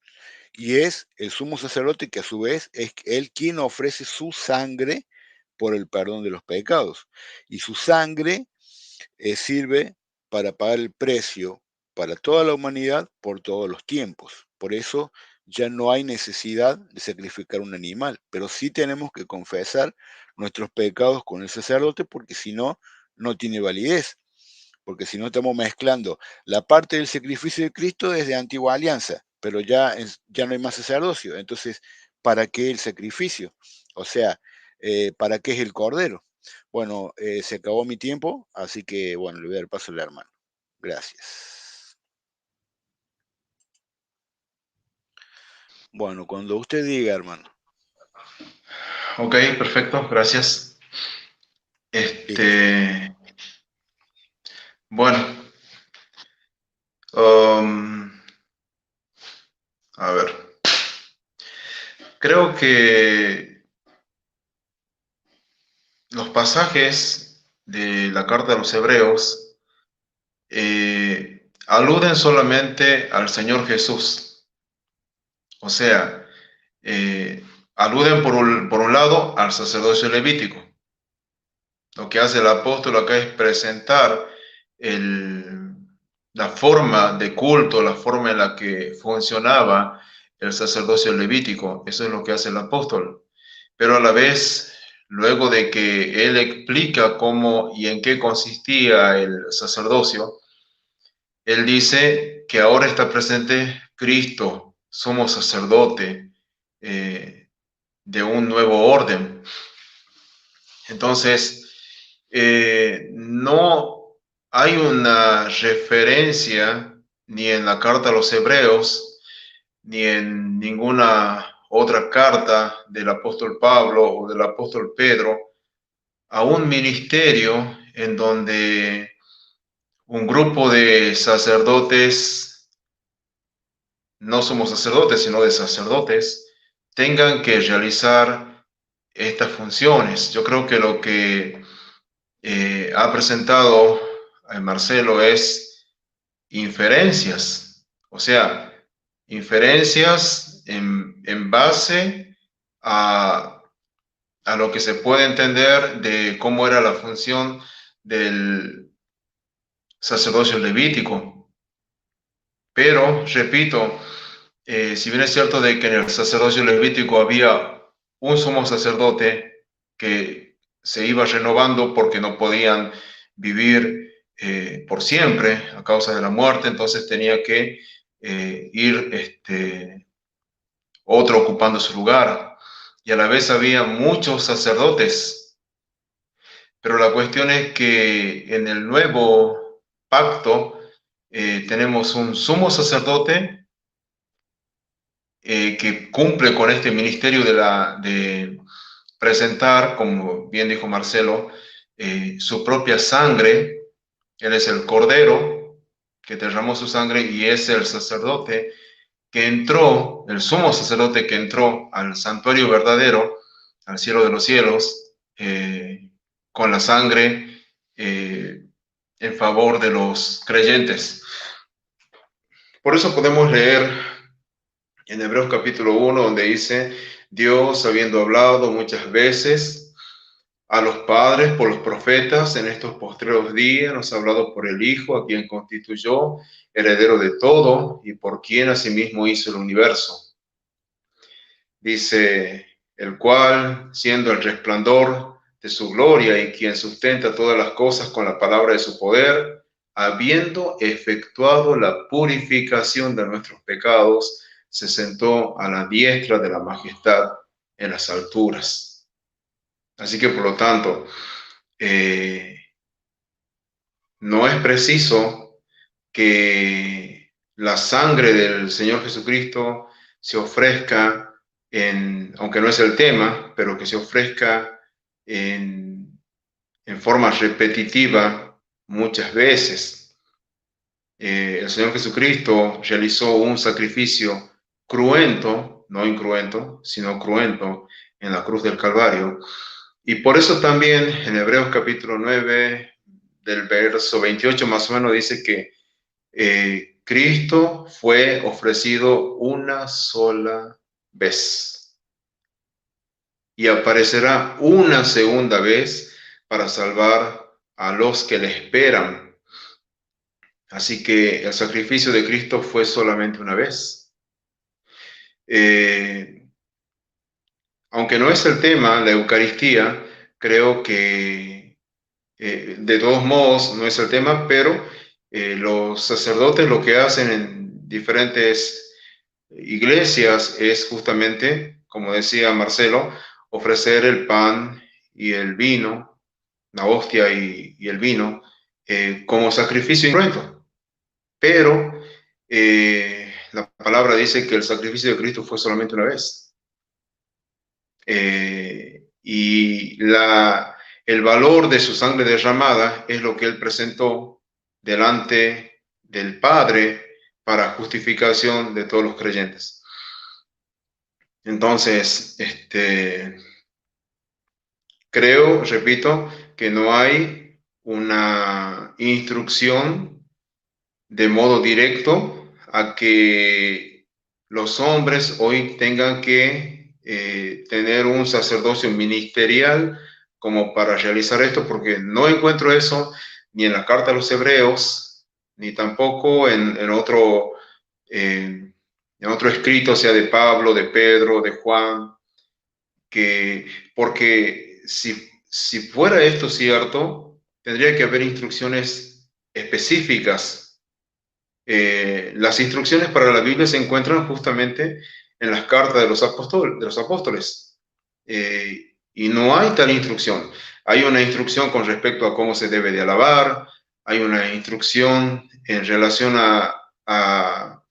y es el sumo sacerdote que a su vez es él quien ofrece su sangre por el perdón de los pecados. Y su sangre sirve para pagar el precio para toda la humanidad por todos los tiempos. Por eso ya no hay necesidad de sacrificar un animal, pero sí tenemos que confesar nuestros pecados con el sacerdote porque si no, no tiene validez. Porque si no estamos mezclando la parte del sacrificio de Cristo desde antigua alianza, pero ya no hay más sacerdocio. Entonces, ¿para qué el sacrificio? O sea, ¿para qué es el cordero? Bueno, se acabó mi tiempo, así que bueno, le voy a dar paso al hermano. Gracias. Bueno, cuando usted diga, hermano. Ok, perfecto, gracias. Listo. Bueno, um, a ver, creo que los pasajes de la carta de los Hebreos aluden solamente al Señor Jesús. O sea, aluden por un lado al sacerdocio levítico. Lo que hace el apóstol acá es presentar la forma de culto, la forma en la que funcionaba el sacerdocio levítico. Eso es lo que hace el apóstol. Pero a la vez, luego de que él explica cómo y en qué consistía el sacerdocio, él dice que ahora está presente Cristo, somos sacerdote de un nuevo orden. Entonces, no hay una referencia ni en la carta a los Hebreos, ni en ninguna otra carta del apóstol Pablo o del apóstol Pedro a un ministerio en donde un grupo de sacerdotes, no somos sacerdotes, sino de sacerdotes, tengan que realizar estas funciones. Yo creo que lo que ha presentado Marcelo es inferencias, o sea, inferencias en base a, a lo que se puede entender de cómo era la función del sacerdocio levítico. Pero, repito, si bien es cierto de que en el sacerdocio levítico había un sumo sacerdote que se iba renovando porque no podían vivir por siempre a causa de la muerte, entonces tenía que ir otro ocupando su lugar. Y a la vez había muchos sacerdotes, pero la cuestión es que en el nuevo pacto tenemos un sumo sacerdote que cumple con este ministerio de presentar, como bien dijo Marcelo, su propia sangre. Él es el cordero que derramó su sangre y es el sacerdote que entró, el sumo sacerdote que entró al santuario verdadero, al cielo de los cielos, con la sangre en favor de los creyentes. Por eso podemos leer en Hebreos capítulo 1, donde dice, Dios, habiendo hablado muchas veces a los padres por los profetas, en estos postreros días nos ha hablado por el Hijo, a quien constituyó heredero de todo y por quien asimismo hizo el universo. Dice, el cual, siendo el resplandor de su gloria y quien sustenta todas las cosas con la palabra de su poder, habiendo efectuado la purificación de nuestros pecados, se sentó a la diestra de la majestad en las alturas. Así que, por lo tanto, no es preciso que la sangre del Señor Jesucristo se ofrezca aunque no es el tema, pero que se ofrezca en forma repetitiva muchas veces. El Señor Jesucristo realizó un sacrificio cruento, no incruento, sino cruento en la cruz del Calvario. Y por eso también en Hebreos capítulo 9, del verso 28 más o menos, dice que Cristo fue ofrecido una sola vez y aparecerá una segunda vez para salvar a los que le esperan. Así que el sacrificio de Cristo fue solamente una vez. Aunque no es el tema, la Eucaristía, creo que de todos modos no es el tema, pero los sacerdotes lo que hacen en diferentes iglesias es justamente, como decía Marcelo, ofrecer el pan y el vino, la hostia y el vino, como sacrificio incruento. Pero la palabra dice que el sacrificio de Cristo fue solamente una vez. y el valor de su sangre derramada es lo que él presentó delante del Padre para justificación de todos los creyentes. Entonces, creo, repito, que no hay una instrucción de modo directo a que los hombres hoy tengan que tener un sacerdocio ministerial como para realizar esto, porque no encuentro eso ni en la carta a los hebreos, ni tampoco en otro escrito, sea de Pablo, de Pedro, de Juan, porque si fuera esto cierto, tendría que haber instrucciones específicas. Las instrucciones para la Biblia se encuentran justamente en las cartas de los apóstoles. Y no hay tal instrucción. Hay una instrucción con respecto a cómo se debe de alabar, hay una instrucción en relación a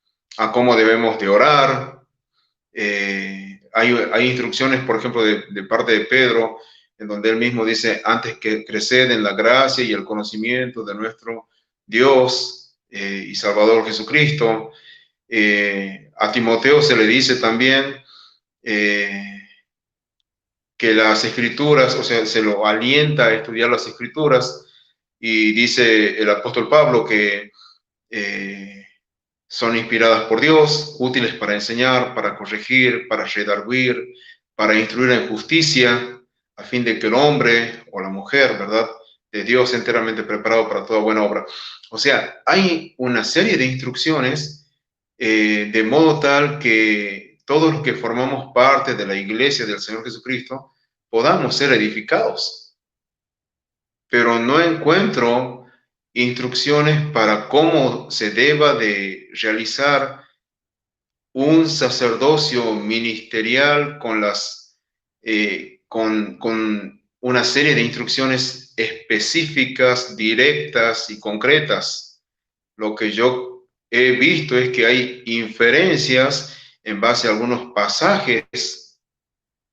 cómo debemos de orar. Hay instrucciones, por ejemplo, de parte de Pedro, en donde él mismo dice, antes que crecer en la gracia y el conocimiento de nuestro Dios y Salvador Jesucristo. A Timoteo se le dice también que las escrituras, o sea, se lo alienta a estudiar las escrituras, y dice el apóstol Pablo que son inspiradas por Dios, útiles para enseñar, para corregir, para redarguir, para instruir en justicia, a fin de que el hombre o la mujer, ¿verdad?, de Dios enteramente preparado para toda buena obra. O sea, hay una serie de instrucciones de modo tal que todos los que formamos parte de la iglesia del Señor Jesucristo podamos ser edificados. Pero no encuentro instrucciones para cómo se deba de realizar un sacerdocio ministerial con una serie de instrucciones específicas, directas y concretas. Lo que yo he visto es que hay inferencias en base a algunos pasajes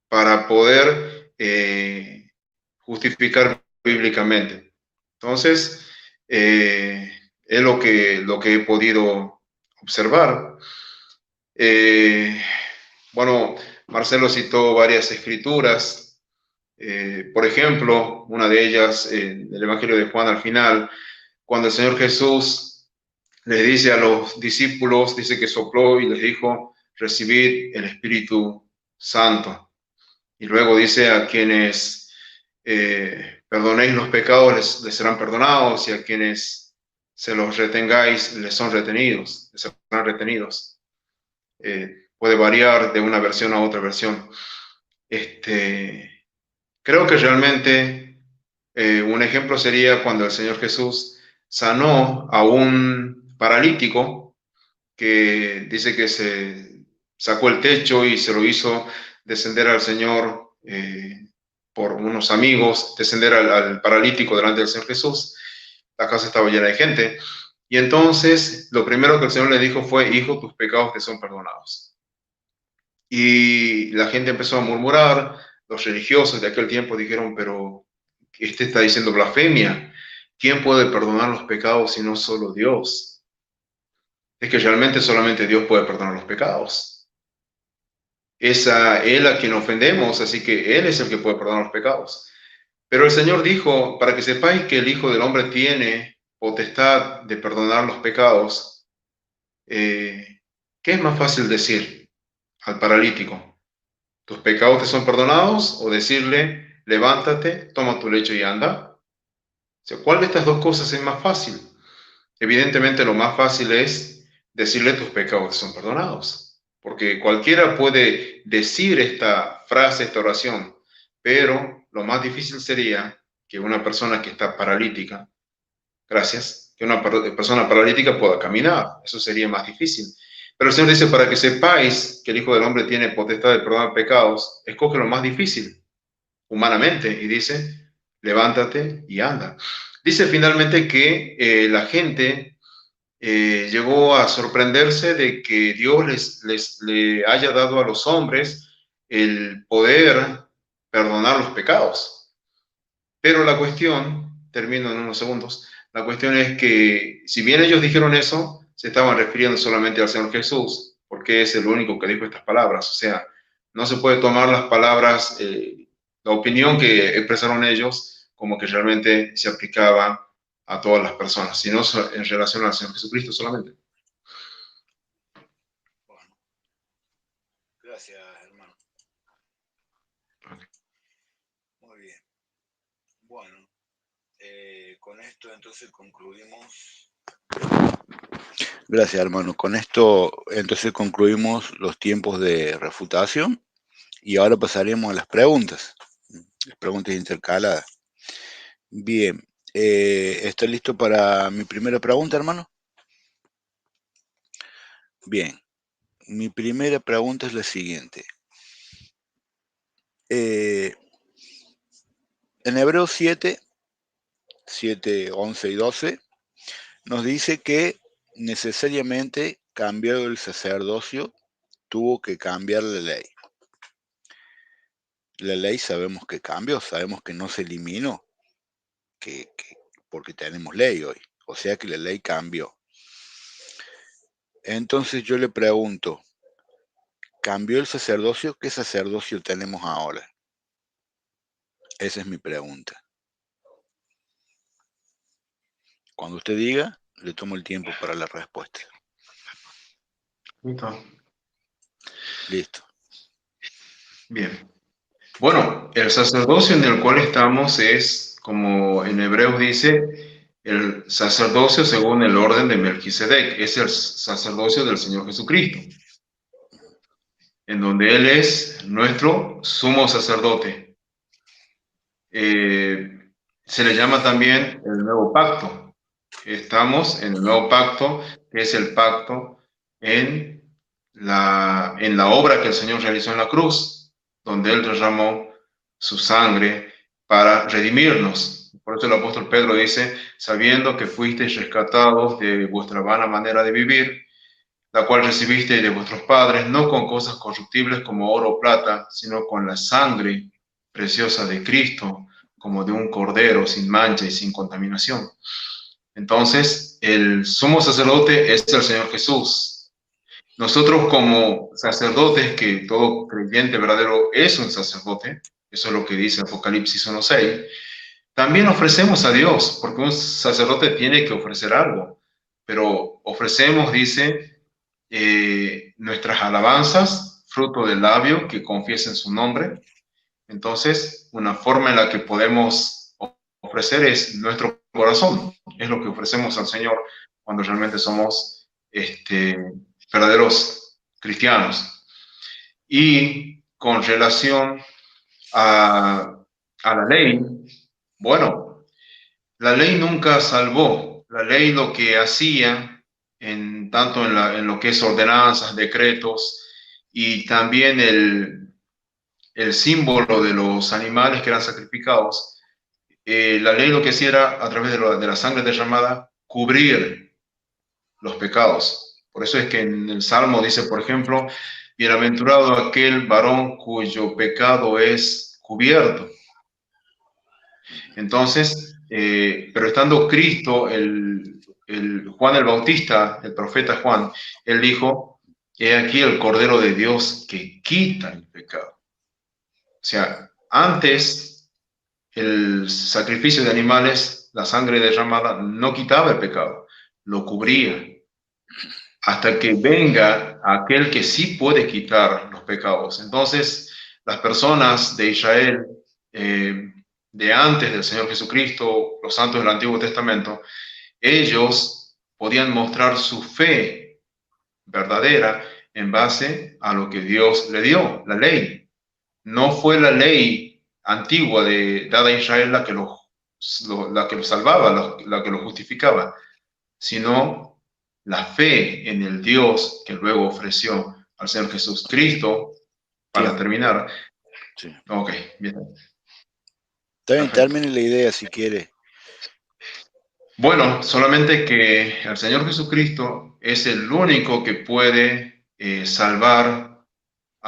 para poder justificar bíblicamente. Entonces, es lo que he podido observar. Bueno, Marcelo citó varias escrituras. Por ejemplo, una de ellas, el Evangelio de Juan al final, cuando el Señor Jesús les dice a los discípulos, dice que sopló y les dijo, recibid el Espíritu Santo. Y luego dice, a quienes perdonéis los pecados les serán perdonados, y a quienes se los retengáis les serán retenidos. Puede variar de una versión a otra versión. Creo que realmente un ejemplo sería cuando el Señor Jesús sanó a un paralítico que dice que se sacó el techo y se lo hizo descender al Señor por unos amigos, descender al paralítico delante del Señor Jesús. La casa estaba llena de gente. Y entonces lo primero que el Señor le dijo fue, hijo, tus pecados te son perdonados. Y la gente empezó a murmurar. Los religiosos de aquel tiempo dijeron, pero este está diciendo blasfemia. ¿Quién puede perdonar los pecados si no solo Dios? Es que realmente solamente Dios puede perdonar los pecados. Es a Él a quien ofendemos, así que Él es el que puede perdonar los pecados. Pero el Señor dijo, para que sepáis que el Hijo del Hombre tiene potestad de perdonar los pecados, ¿qué es más fácil decir al paralítico? ¿Tus pecados te son perdonados? O decirle, levántate, toma tu lecho y anda. O sea, ¿cuál de estas dos cosas es más fácil? Evidentemente lo más fácil es decirle, tus pecados te son perdonados. Porque cualquiera puede decir esta frase, esta oración, pero lo más difícil sería que una persona que está paralítica, que una persona paralítica pueda caminar. Eso sería más difícil. Pero el Señor dice, para que sepáis que el Hijo del Hombre tiene potestad de perdonar pecados, escoge lo más difícil, humanamente, y dice, levántate y anda. Dice finalmente que la gente llegó a sorprenderse de que Dios le haya dado a los hombres el poder perdonar los pecados. Pero la cuestión, termino en unos segundos, la cuestión es que si bien ellos dijeron eso, se estaban refiriendo solamente al Señor Jesús, porque es el único que dijo estas palabras. O sea, no se puede tomar las palabras, la opinión que expresaron ellos, como que realmente se aplicaba a todas las personas, sino en relación al Señor Jesucristo solamente. Bueno, gracias, hermano. Muy bien. Bueno, con esto entonces concluimos. Gracias, hermano. Con esto entonces concluimos los tiempos de refutación y ahora pasaremos a las preguntas intercaladas. Bien, ¿está listo para mi primera pregunta, hermano? Bien, mi primera pregunta es la siguiente. En Hebreos 7, 11 y 12, nos dice que necesariamente cambiado el sacerdocio, tuvo que cambiar la ley. La ley sabemos que cambió, sabemos que no se eliminó, porque tenemos ley hoy, o sea que la ley cambió. Entonces yo le pregunto, ¿cambió el sacerdocio? ¿Qué sacerdocio tenemos ahora? Esa es mi pregunta. Cuando usted diga, le tomo el tiempo para la respuesta. Listo. Bien. Bueno, el sacerdocio en el cual estamos es, como en Hebreos dice, el sacerdocio según el orden de Melquisedec, es el sacerdocio del Señor Jesucristo, en donde Él es nuestro sumo sacerdote. Se le llama también el nuevo pacto. Estamos en el nuevo pacto, que es el pacto en la obra que el Señor realizó en la cruz, donde Él derramó su sangre para redimirnos. Por eso el apóstol Pedro dice, sabiendo que fuisteis rescatados de vuestra vana manera de vivir, la cual recibisteis de vuestros padres, no con cosas corruptibles como oro o plata, sino con la sangre preciosa de Cristo, como de un cordero sin mancha y sin contaminación. Entonces, el sumo sacerdote es el Señor Jesús. Nosotros como sacerdotes, que todo creyente verdadero es un sacerdote, eso es lo que dice Apocalipsis 1:6, también ofrecemos a Dios, porque un sacerdote tiene que ofrecer algo, pero ofrecemos, dice, nuestras alabanzas, fruto del labio que confiesen su nombre. Entonces, una forma en la que podemos ofrecer es nuestro corazón, es lo que ofrecemos al Señor cuando realmente somos verdaderos cristianos. Y con relación a la ley, bueno, la ley nunca salvó. La ley lo que hacía, tanto en lo que es ordenanzas, decretos, y también el símbolo de los animales que eran sacrificados, la ley lo que hacía era, a través de la sangre derramada, cubrir los pecados. Por eso es que en el Salmo dice, por ejemplo, bienaventurado aquel varón cuyo pecado es cubierto. Entonces, pero estando Cristo, Juan el Bautista, el profeta Juan, él dijo, he aquí el Cordero de Dios que quita el pecado. O sea, antes el sacrificio de animales, la sangre derramada, no quitaba el pecado, lo cubría. Hasta que venga aquel que sí puede quitar los pecados. Entonces, las personas de Israel, de antes del Señor Jesucristo, los santos del Antiguo Testamento, ellos podían mostrar su fe verdadera en base a lo que Dios le dio, la ley. No fue la ley antigua dada a Israel la que lo salvaba, la que lo justificaba, sino la fe en el Dios que luego ofreció al Señor Jesucristo. Para terminar. Sí. Ok, bien. También termine la idea si quiere. Bueno, solamente que el Señor Jesucristo es el único que puede salvar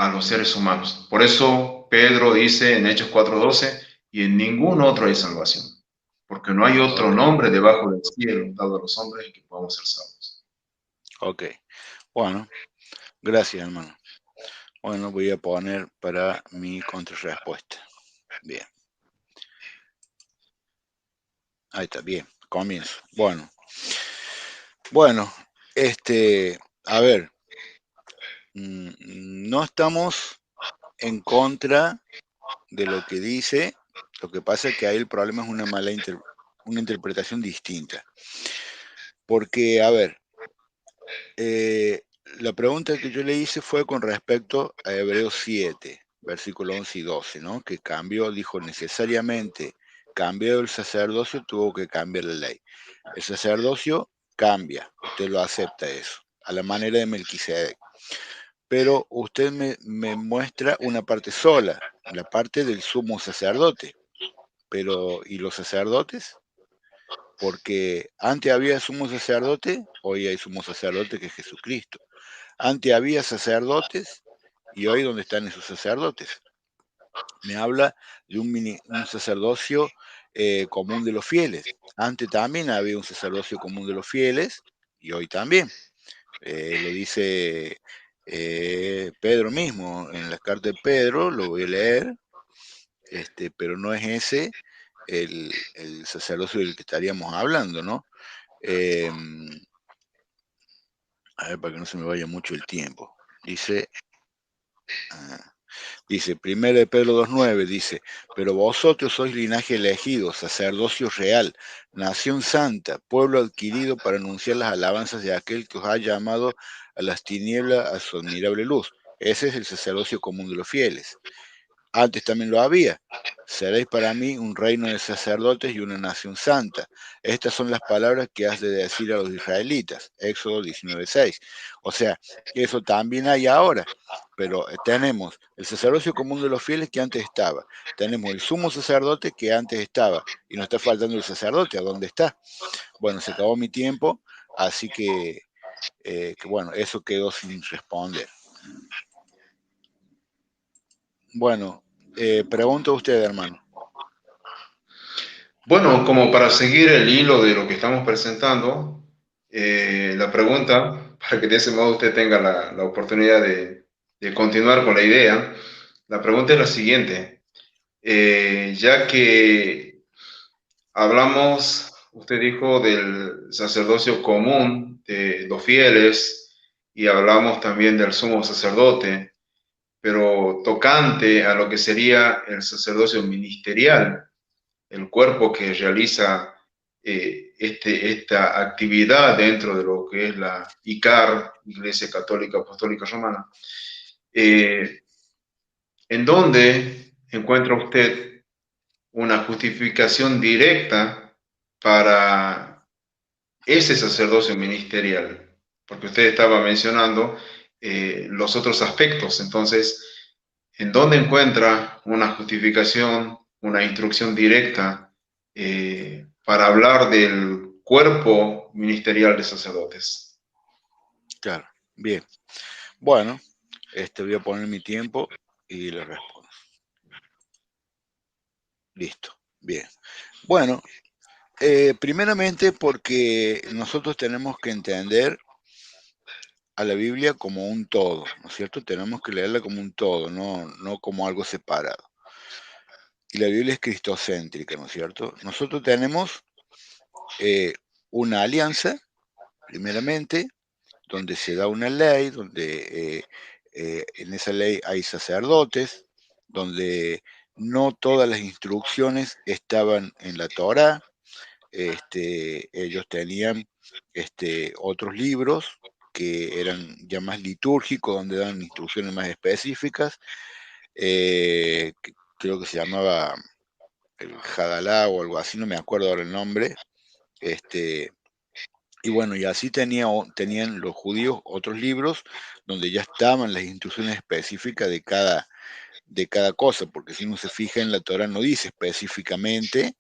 a los seres humanos. Por eso Pedro dice en Hechos 4:12, y en ningún otro hay salvación, porque no hay otro Ok, nombre debajo del cielo dado a los hombres en que podamos ser salvos. ok. Bueno, gracias, hermano. Bueno, voy a poner para mi contrarrespuesta. Bien. Ahí está, bien. Comienzo. Bueno, a ver, no estamos en contra de lo que dice, lo que pasa es que ahí el problema es una interpretación distinta. Porque, a ver, la pregunta que yo le hice fue con respecto a Hebreos 7, versículo 11 y 12, ¿no? Que cambió, dijo necesariamente, cambió el sacerdocio, tuvo que cambiar la ley. El sacerdocio cambia, usted lo acepta eso, a la manera de Melquisedec. Pero usted me muestra una parte sola, la parte del sumo sacerdote. Pero, ¿y los sacerdotes? Porque antes había sumo sacerdote, hoy hay sumo sacerdote que es Jesucristo. Antes había sacerdotes y hoy ¿dónde están esos sacerdotes? Me habla de un sacerdocio común de los fieles. Antes también había un sacerdocio común de los fieles y hoy también. Lo dice Pedro mismo en la carta de Pedro, lo voy a leer, pero no es ese el sacerdocio del que estaríamos hablando, ¿no? Eh, a ver, para que no se me vaya mucho el tiempo. Dice, ah, dice, 1 de Pedro 2.9, dice, pero vosotros sois linaje elegido, sacerdocio real, nación santa, pueblo adquirido para anunciar las alabanzas de aquel que os ha llamado a las tinieblas a su admirable luz. Ese es el sacerdocio común de los fieles. Antes también lo había. Seréis para mí un reino de sacerdotes y una nación santa. Estas son las palabras que has de decir a los israelitas. Éxodo 19:6. O sea, eso también hay ahora. Pero tenemos el sacerdocio común de los fieles que antes estaba. Tenemos el sumo sacerdote que antes estaba. Y nos está faltando el sacerdote. ¿A dónde está? Bueno, se acabó mi tiempo. Así que bueno, eso quedó sin responder. Bueno, pregunta usted, hermano. Bueno, como para seguir el hilo de lo que estamos presentando, la pregunta, para que de ese modo usted tenga la oportunidad de continuar con la idea, la pregunta es la siguiente. Ya que hablamos, usted dijo del sacerdocio común de los fieles y hablamos también del sumo sacerdote, pero tocante a lo que sería el sacerdocio ministerial, el cuerpo que realiza esta actividad dentro de lo que es la ICAR, Iglesia Católica Apostólica Romana, en donde encuentra usted una justificación directa para ese sacerdocio ministerial, porque usted estaba mencionando los otros aspectos. Entonces, ¿en dónde encuentra una justificación, una instrucción directa para hablar del cuerpo ministerial de sacerdotes? Claro, bien. Bueno, voy a poner mi tiempo y le respondo. Listo, bien. Bueno, primeramente porque nosotros tenemos que entender a la Biblia como un todo, ¿no es cierto? Tenemos que leerla como un todo, no como algo separado. Y la Biblia es cristocéntrica, ¿no es cierto? Nosotros tenemos una alianza, primeramente, donde se da una ley, donde en esa ley hay sacerdotes, donde no todas las instrucciones estaban en la Torá, ellos tenían otros libros que eran ya más litúrgicos, donde dan instrucciones más específicas, creo que se llamaba el Hadalá o algo así, no me acuerdo ahora el nombre, y bueno, y así tenían los judíos otros libros donde ya estaban las instrucciones específicas de cada cosa, porque si uno se fija en la Torah no dice específicamente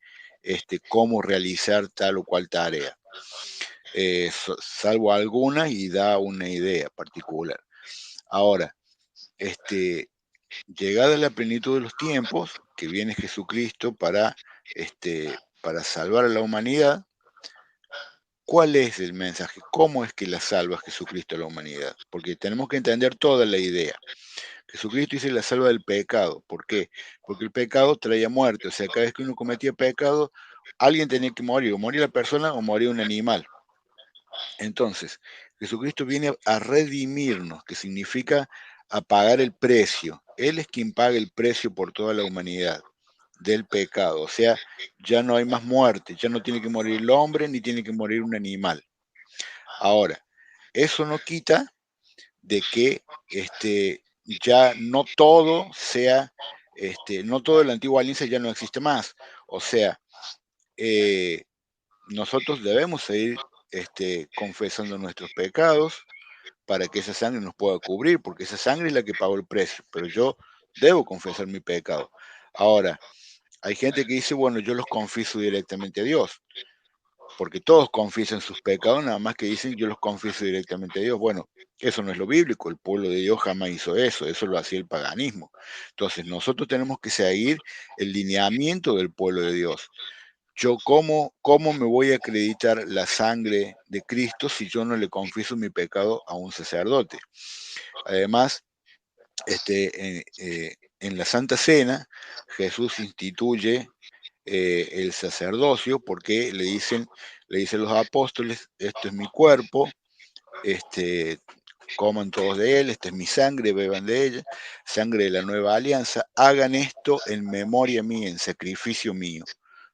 cómo realizar tal o cual tarea, salvo algunas y da una idea particular. Ahora, llegada la plenitud de los tiempos, que viene Jesucristo para salvar a la humanidad, ¿cuál es el mensaje? ¿Cómo es que la salva Jesucristo a la humanidad? Porque tenemos que entender toda la idea. Jesucristo dice la salva del pecado. ¿Por qué? Porque el pecado traía muerte. O sea, cada vez que uno cometía pecado, alguien tenía que morir, o moría la persona o moría un animal. Entonces, Jesucristo viene a redimirnos, que significa a pagar el precio. Él es quien paga el precio por toda la humanidad del pecado. O sea, ya no hay más muerte, ya no tiene que morir el hombre ni tiene que morir un animal. Ahora, eso no quita de que ya no todo sea, no todo el antiguo alianza ya no existe más. O sea, eh, nosotros debemos seguir confesando nuestros pecados para que esa sangre nos pueda cubrir, porque esa sangre es la que pagó el precio, pero yo debo confesar mi pecado. Ahora, hay gente que dice, bueno, yo los confieso directamente a Dios, porque todos confiesan sus pecados, nada más que dicen yo los confieso directamente a Dios. Bueno, eso no es lo bíblico, el pueblo de Dios jamás hizo eso lo hacía el paganismo. Entonces nosotros tenemos que seguir el lineamiento del pueblo de Dios. Yo, ¿cómo me voy a acreditar la sangre de Cristo si yo no le confieso mi pecado a un sacerdote? Además, en la Santa Cena, Jesús instituye el sacerdocio porque le dicen los apóstoles, esto es mi cuerpo, coman todos de él, esta es mi sangre, beban de ella, sangre de la nueva alianza, hagan esto en memoria mía, en sacrificio mío,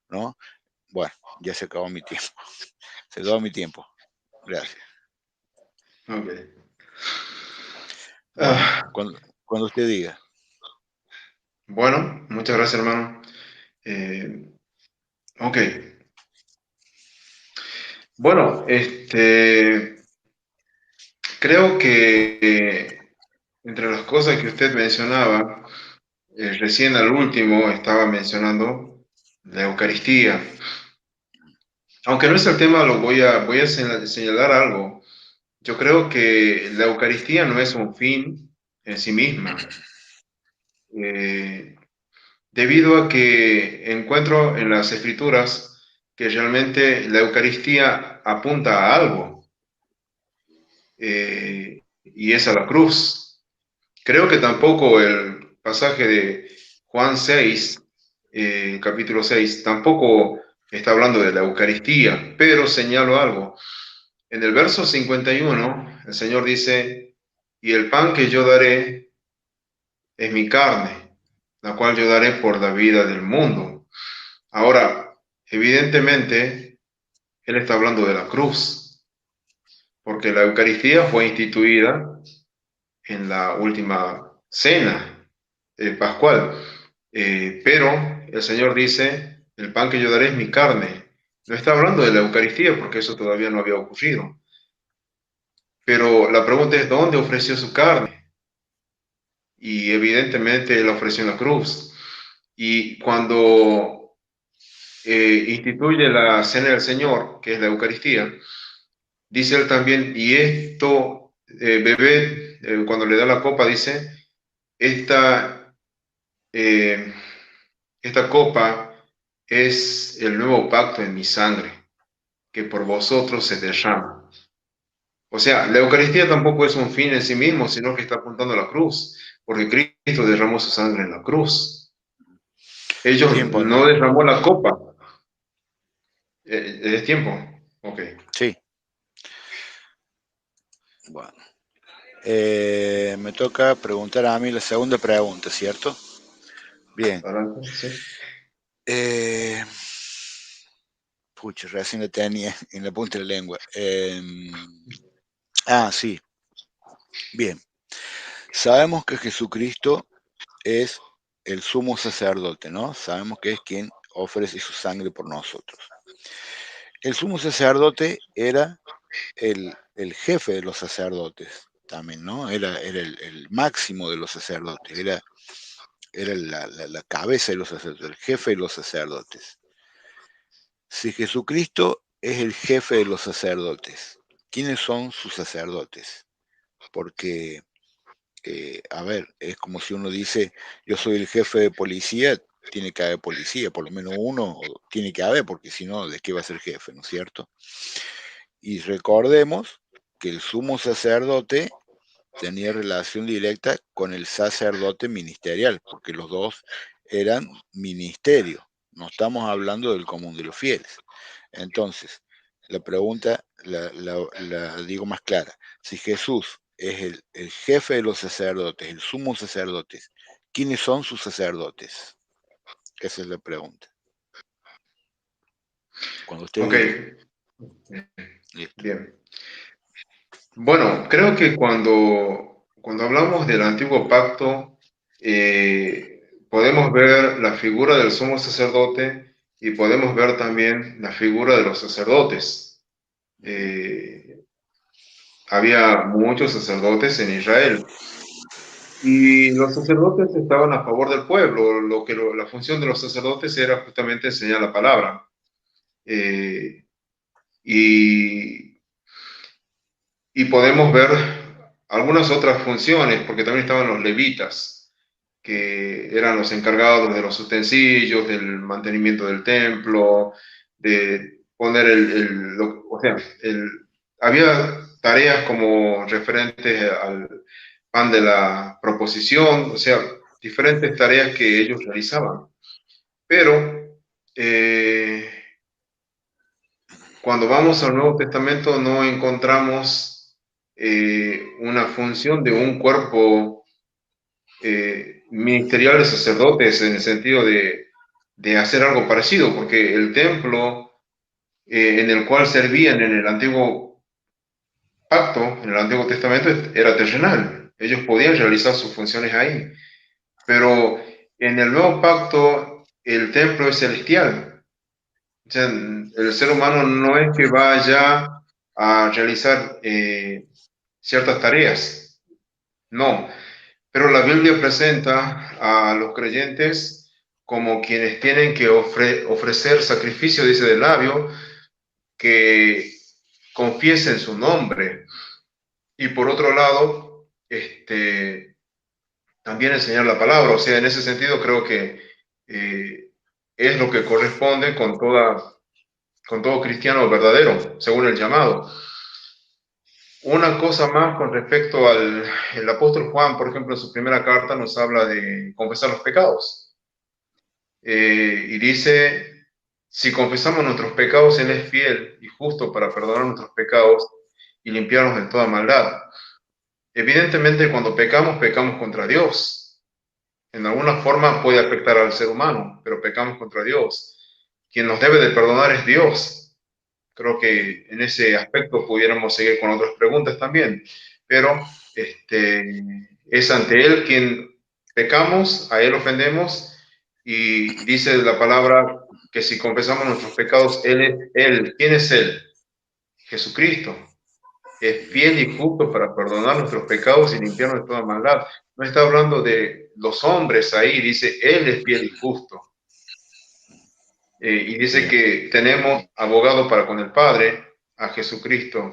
¿no? Bueno, ya se acabó mi tiempo, se acabó mi tiempo, gracias. Ok. Bueno, Ah, cuando usted diga. bueno, muchas gracias, hermano. Eh, ok. Bueno, creo que entre las cosas que usted mencionaba, recién al último estaba mencionando la Eucaristía. Aunque no es el tema, voy a señalar algo. Yo creo que la Eucaristía no es un fin en sí misma, eh, debido a que encuentro en las Escrituras que realmente la Eucaristía apunta a algo, y es a la cruz. Creo que tampoco el pasaje de Juan 6, capítulo 6, tampoco está hablando de la Eucaristía, pero señalo algo. En el verso 51, el Señor dice, y el pan que yo daré es mi carne, la cual yo daré por la vida del mundo. Ahora, evidentemente, Él está hablando de la cruz, porque la Eucaristía fue instituida en la última cena pascual. Pero el Señor dice, el pan que yo daré es mi carne. No está hablando de la Eucaristía porque eso todavía no había ocurrido. Pero la pregunta es, ¿dónde ofreció su carne? Y evidentemente Él ofreció en la cruz. Y cuando instituye la cena del Señor, que es la Eucaristía, dice Él también, y esto, bebé, cuando le da la copa, dice, esta, eh, esta copa es el nuevo pacto en mi sangre, que por vosotros se derrama. O sea, la Eucaristía tampoco es un fin en sí mismo, sino que está apuntando a la cruz, porque Cristo derramó su sangre en la cruz. Ellos Tiempo, no hermano. derramó la copa. ¿Es tiempo? Ok. Sí, bueno. Me toca preguntar a mí la segunda pregunta, ¿cierto? Bien. Adelante, sí. Eh, pucha, recién la tenía en la punta de la lengua. Sí, bien. Sabemos que Jesucristo es el sumo sacerdote, ¿no? Sabemos que es quien ofrece su sangre por nosotros. El sumo sacerdote era el jefe de los sacerdotes también, ¿no? Era el máximo de los sacerdotes, era la cabeza de los sacerdotes, el jefe de los sacerdotes. Si Jesucristo es el jefe de los sacerdotes, ¿quiénes son sus sacerdotes? Porque a ver, es como si uno dice, yo soy el jefe de policía, tiene que haber policía, por lo menos uno tiene que haber, porque si no, ¿de qué va a ser jefe, no es cierto? Y recordemos que el sumo sacerdote tenía relación directa con el sacerdote ministerial, porque los dos eran ministerio, no estamos hablando del común de los fieles. Entonces, la pregunta la digo más clara. Si Jesús es el jefe de los sacerdotes, el sumo sacerdote, ¿quiénes son sus sacerdotes? Esa es la pregunta. Cuando usted Ok, diga, listo. bien. Bueno, creo que cuando hablamos del antiguo pacto, podemos ver la figura del sumo sacerdote y podemos ver también la figura de los sacerdotes. Ujú. Había muchos sacerdotes en Israel y los sacerdotes estaban a favor del pueblo. La función de los sacerdotes era justamente enseñar la palabra. Eh, y Y podemos ver algunas otras funciones, porque también estaban los levitas, que eran los encargados de los utensilios, del mantenimiento del templo, de poner o sea, había tareas como referentes al pan de la proposición, o sea, diferentes tareas que ellos realizaban. Pero eh, cuando vamos al Nuevo Testamento no encontramos una función de un cuerpo ministerial de sacerdotes en el sentido de hacer algo parecido, porque el templo en el cual servían en el antiguo pacto, en el Antiguo Testamento, era terrenal. Ellos podían realizar sus funciones ahí, pero en el nuevo pacto el templo es celestial. O sea, el ser humano no es que vaya a realizar ciertas tareas, no. Pero la Biblia presenta a los creyentes como quienes tienen que ofrecer sacrificio, dice del labio, que confiesen su nombre. Y por otro lado, también enseñar la palabra. O sea, en ese sentido creo que es lo que corresponde con todo cristiano verdadero, según el llamado. Una cosa más con respecto al el apóstol Juan, por ejemplo, en su primera carta nos habla de confesar los pecados. Y dice, si confesamos nuestros pecados, Él es fiel y justo para perdonar nuestros pecados y limpiarnos de toda maldad. Evidentemente, cuando pecamos, pecamos contra Dios. En alguna forma puede afectar al ser humano, pero pecamos contra Dios. Quien nos debe de perdonar es Dios. Creo que en ese aspecto pudiéramos seguir con otras preguntas también, pero es ante Él quien pecamos, a Él ofendemos, y dice la palabra que si confesamos nuestros pecados, Él es Él. ¿Quién es Él? Jesucristo. Es fiel y justo para perdonar nuestros pecados y limpiarnos de toda maldad. No está hablando de los hombres ahí, dice Él es fiel y justo. Y dice Bien, que tenemos abogado para con el Padre, a Jesucristo.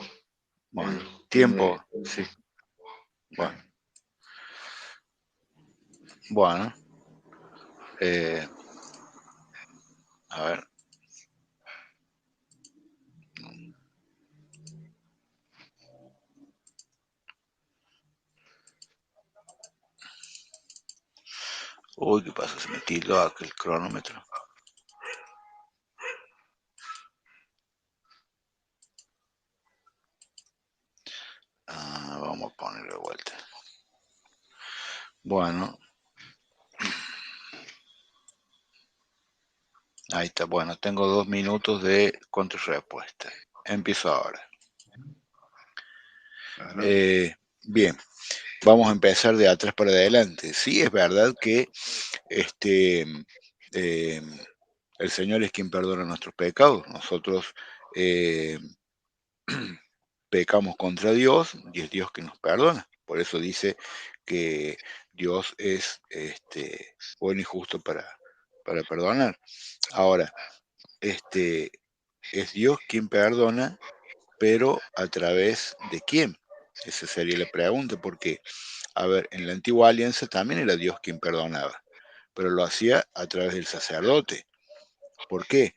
bueno, El, tiempo, sí, bueno, bueno, eh, a ver, uy, ¿qué pasa? Se me tildó aquel cronómetro. Vamos a ponerlo de vuelta. Bueno, ahí está. Bueno, tengo 2 minutos de contrarrespuesta. Empiezo ahora. Bien, vamos a empezar de atrás para adelante. Sí, es verdad que este, eh, el Señor es quien perdona nuestros pecados. Nosotros eh, pecamos contra Dios y es Dios que nos perdona. Por eso dice que Dios es bueno y justo para perdonar. Ahora, es Dios quien perdona, pero ¿a través de quién? Esa sería la pregunta, porque, a ver, en la antigua alianza también era Dios quien perdonaba, pero lo hacía a través del sacerdote. ¿Por qué?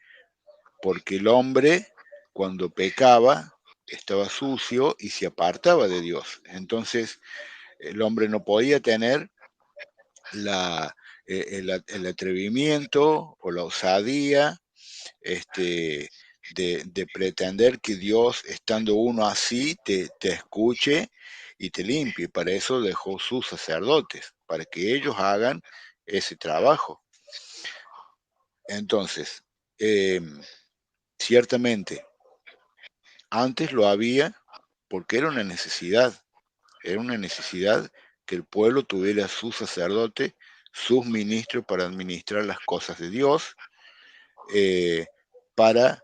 Porque el hombre, cuando pecaba, estaba sucio y se apartaba de Dios. Entonces, el hombre no podía tener la, el atrevimiento o la osadía de pretender que Dios, estando uno así, te escuche y te limpie. Para eso dejó sus sacerdotes, para que ellos hagan ese trabajo. Entonces, eh, ciertamente, antes lo había porque era una necesidad que el pueblo tuviera su sacerdote, sus ministros para administrar las cosas de Dios, eh, para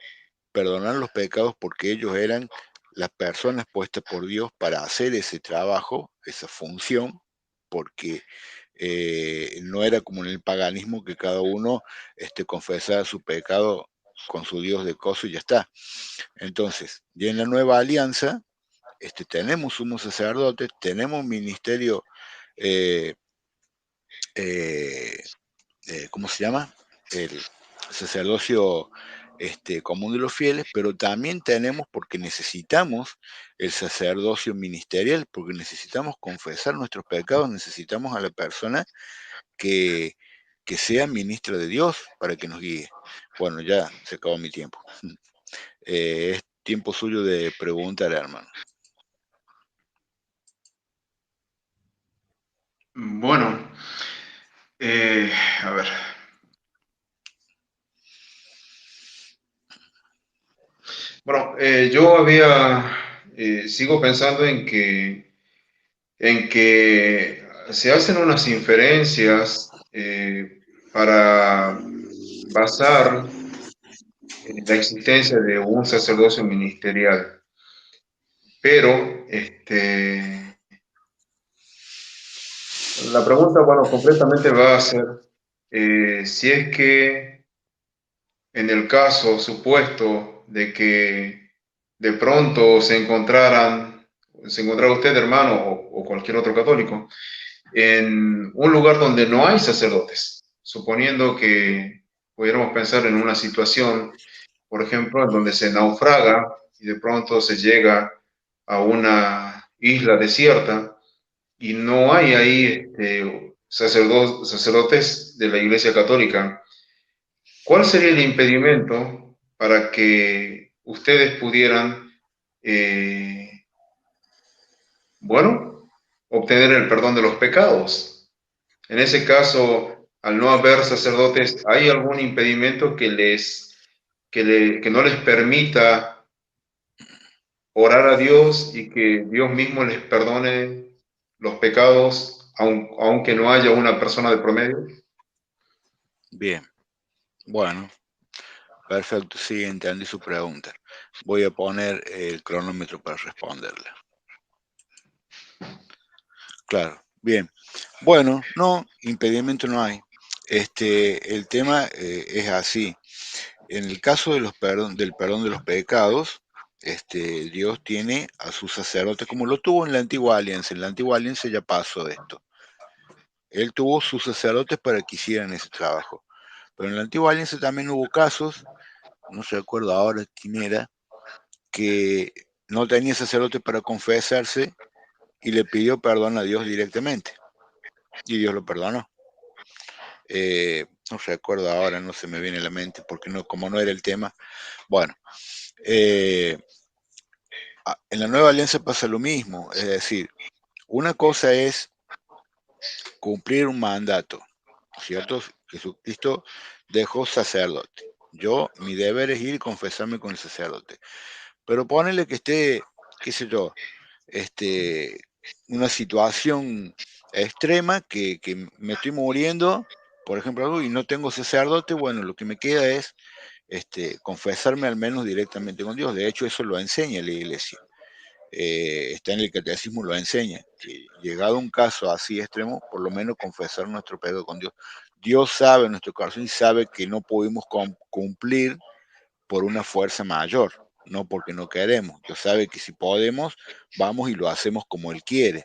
perdonar los pecados, porque ellos eran las personas puestas por Dios para hacer ese trabajo, esa función, porque no era como en el paganismo que cada uno confesaba su pecado con su Dios de coso y ya está. Entonces, ya en la nueva alianza, tenemos sumos sacerdotes, tenemos ministerio, eh, eh, ¿cómo se llama? El sacerdocio común de los fieles, pero también tenemos, porque necesitamos el sacerdocio ministerial, porque necesitamos confesar nuestros pecados, necesitamos a la persona que, que sea ministra de Dios para que nos guíe. Bueno, ya se acabó mi tiempo. Es tiempo suyo de preguntar, hermano. Bueno, a ver. Bueno, sigo pensando en que se hacen unas inferencias para basar la existencia de un sacerdocio ministerial, pero la pregunta, bueno, completamente va a ser si es que en el caso supuesto de que de pronto se encontrara usted, hermano, o cualquier otro católico, en un lugar donde no hay sacerdotes, suponiendo que pudiéramos pensar en una situación, por ejemplo, en donde se naufraga y de pronto se llega a una isla desierta y no hay ahí sacerdotes de la Iglesia Católica. ¿Cuál sería el impedimento para que ustedes pudieran, eh, bueno, obtener el perdón de los pecados? En ese caso, al no haber sacerdotes, ¿hay algún impedimento que no les permita orar a Dios y que Dios mismo les perdone los pecados, aunque no haya una persona de promedio? Bien, bueno, perfecto, sí, entendí su pregunta. Voy a poner el cronómetro para responderla. Claro, bien. Bueno, no, impedimento no hay. El tema es así. En el caso de del perdón de los pecados, Dios tiene a sus sacerdotes, como lo tuvo en la antigua alianza. En la antigua alianza ya pasó esto. Él tuvo sus sacerdotes para que hicieran ese trabajo. Pero en la antigua alianza también hubo casos, no se acuerdo ahora quién era, que no tenía sacerdote para confesarse y le pidió perdón a Dios directamente. Y Dios lo perdonó. No recuerdo ahora, no se me viene a la mente, porque no, como no era el tema. Bueno, eh, en la nueva alianza pasa lo mismo, es decir, una cosa es cumplir un mandato, ¿cierto? Jesucristo dejó sacerdote. Yo, mi deber es ir y confesarme con el sacerdote. Pero ponele que esté, qué sé yo, este, una situación extrema que me estoy muriendo, por ejemplo, y no tengo sacerdote, bueno, lo que me queda es confesarme al menos directamente con Dios. De hecho, eso lo enseña la iglesia. Está en el catecismo, lo enseña, que llegado un caso así extremo, por lo menos confesar nuestro pecado con Dios. Dios sabe nuestro corazón y sabe que no pudimos cumplir por una fuerza mayor. no porque no queremos. Dios sabe que si podemos, vamos y lo hacemos como Él quiere.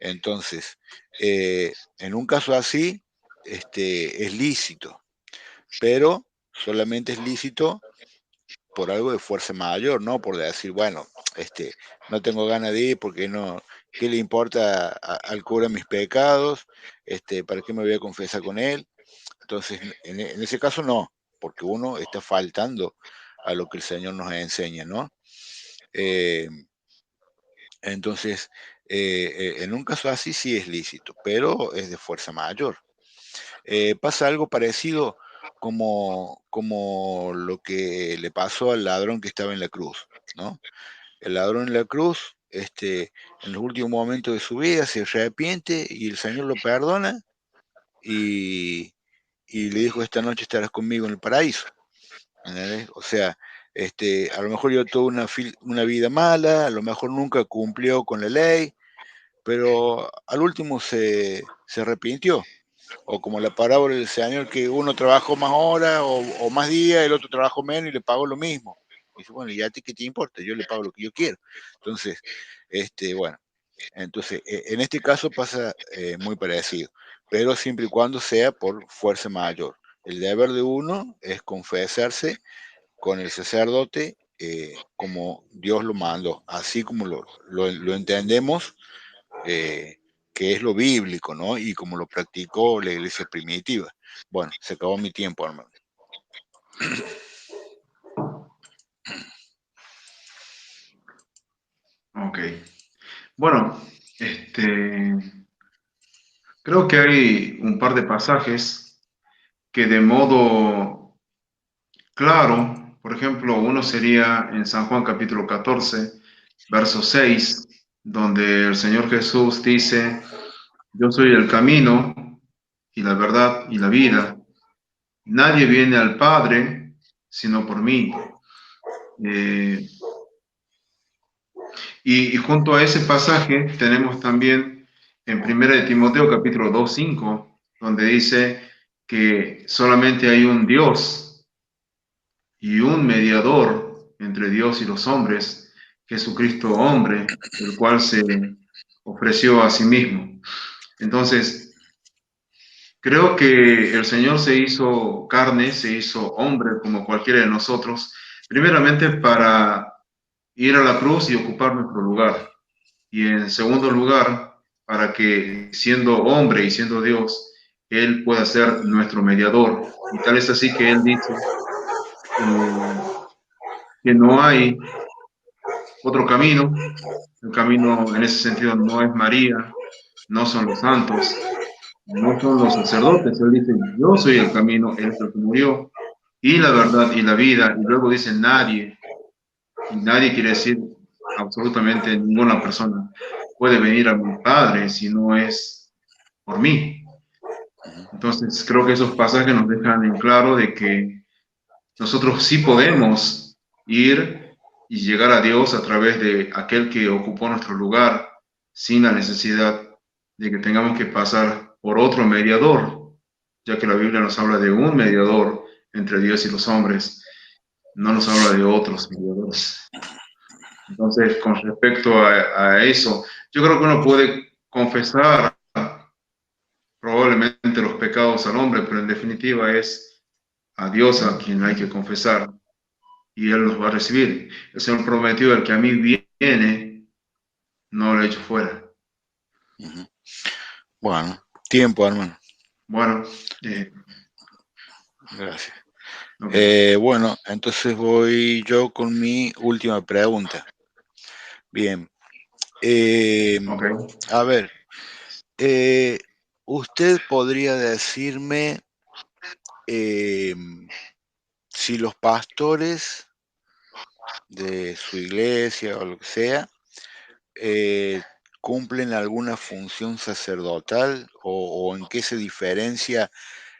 Entonces, en un caso así, es lícito, pero solamente es lícito por algo de fuerza mayor, no por decir, bueno, no tengo ganas de ir porque no, ¿qué le importa al cura mis pecados? ¿Para qué me voy a confesar con él? Entonces, en ese caso no, porque uno está faltando a lo que el Señor nos enseña, ¿no? Eh, entonces, en un caso así sí es lícito, pero es de fuerza mayor. Pasa algo parecido como lo que le pasó al ladrón que estaba en la cruz, ¿no? El ladrón en la cruz, en los últimos momentos de su vida se arrepiente y el Señor lo perdona y, y le dijo, esta noche estarás conmigo en el paraíso. ¿Entendés? O sea, a lo mejor yo tuve una vida mala, a lo mejor nunca cumplió con la ley, pero al último se arrepintió. O como la parábola del Señor, que uno trabajó más horas o más días, el otro trabajó menos y le pagó lo mismo. Y dice, bueno, ¿y a ti qué te importa? Yo le pago lo que yo quiero. Entonces, bueno, entonces, en este caso pasa muy parecido, pero siempre y cuando sea por fuerza mayor. El deber de uno es confesarse con el sacerdote como Dios lo mandó, así como lo entendemos, eh, que es lo bíblico, ¿no? Y como lo practicó la iglesia primitiva. Bueno, se acabó mi tiempo, hermano. Ok. Bueno, creo que hay un par de pasajes que de modo claro, por ejemplo, uno sería en San Juan capítulo 14, verso 6, donde el Señor Jesús dice, yo soy el camino y la verdad y la vida. Nadie viene al Padre sino por mí. Eh, y junto a ese pasaje tenemos también en 1 de Timoteo capítulo 2, 5, donde dice que solamente hay un Dios y un mediador entre Dios y los hombres, Jesucristo hombre, el cual se ofreció a sí mismo. Entonces, creo que el Señor se hizo carne, se hizo hombre como cualquiera de nosotros, primeramente para ir a la cruz y ocupar nuestro lugar. Y en segundo lugar, para que siendo hombre y siendo Dios, Él pueda ser nuestro mediador. Y tal es así que Él dice que no hay otro camino. El camino en ese sentido no es María, no son los santos, no son los sacerdotes. Él dice, yo soy el camino, Él es el que murió, y la verdad y la vida. Y luego dice nadie, y nadie quiere decir absolutamente ninguna persona puede venir a mi Padre si no es por mí. Entonces creo que esos pasajes nos dejan en claro de que nosotros sí podemos ir y llegar a Dios a través de aquel que ocupó nuestro lugar sin la necesidad de que tengamos que pasar por otro mediador, ya que la Biblia nos habla de un mediador entre Dios y los hombres, no nos habla de otros mediadores. Entonces, con respecto a eso, yo creo que uno puede confesar probablemente los pecados al hombre, pero en definitiva es a Dios a quien hay que confesar y Él los va a recibir. El Señor prometió, el que a mí viene, no lo echo fuera. Bueno, tiempo, hermano. Bueno, Gracias. ok. Bueno, entonces voy yo con mi última pregunta. Bien. Eh, Ok. a ver, eh, ¿usted podría decirme eh, si los pastores de su iglesia o lo que sea eh, cumplen alguna función sacerdotal o en qué se diferencia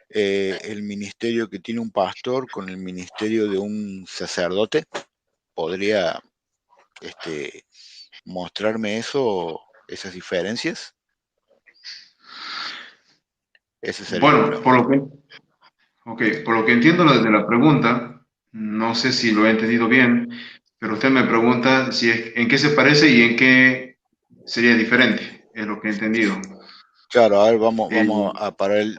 el ministerio que tiene un pastor con el ministerio de un sacerdote? ¿Podría este, mostrarme esas diferencias? Esa sería la Bueno, pregunta. por lo que entiendo desde la pregunta, No sé si lo he entendido bien, pero usted me pregunta si en qué se parece y en qué sería diferente, es lo que he entendido. Claro, a ver, vamos, Eh, vamos a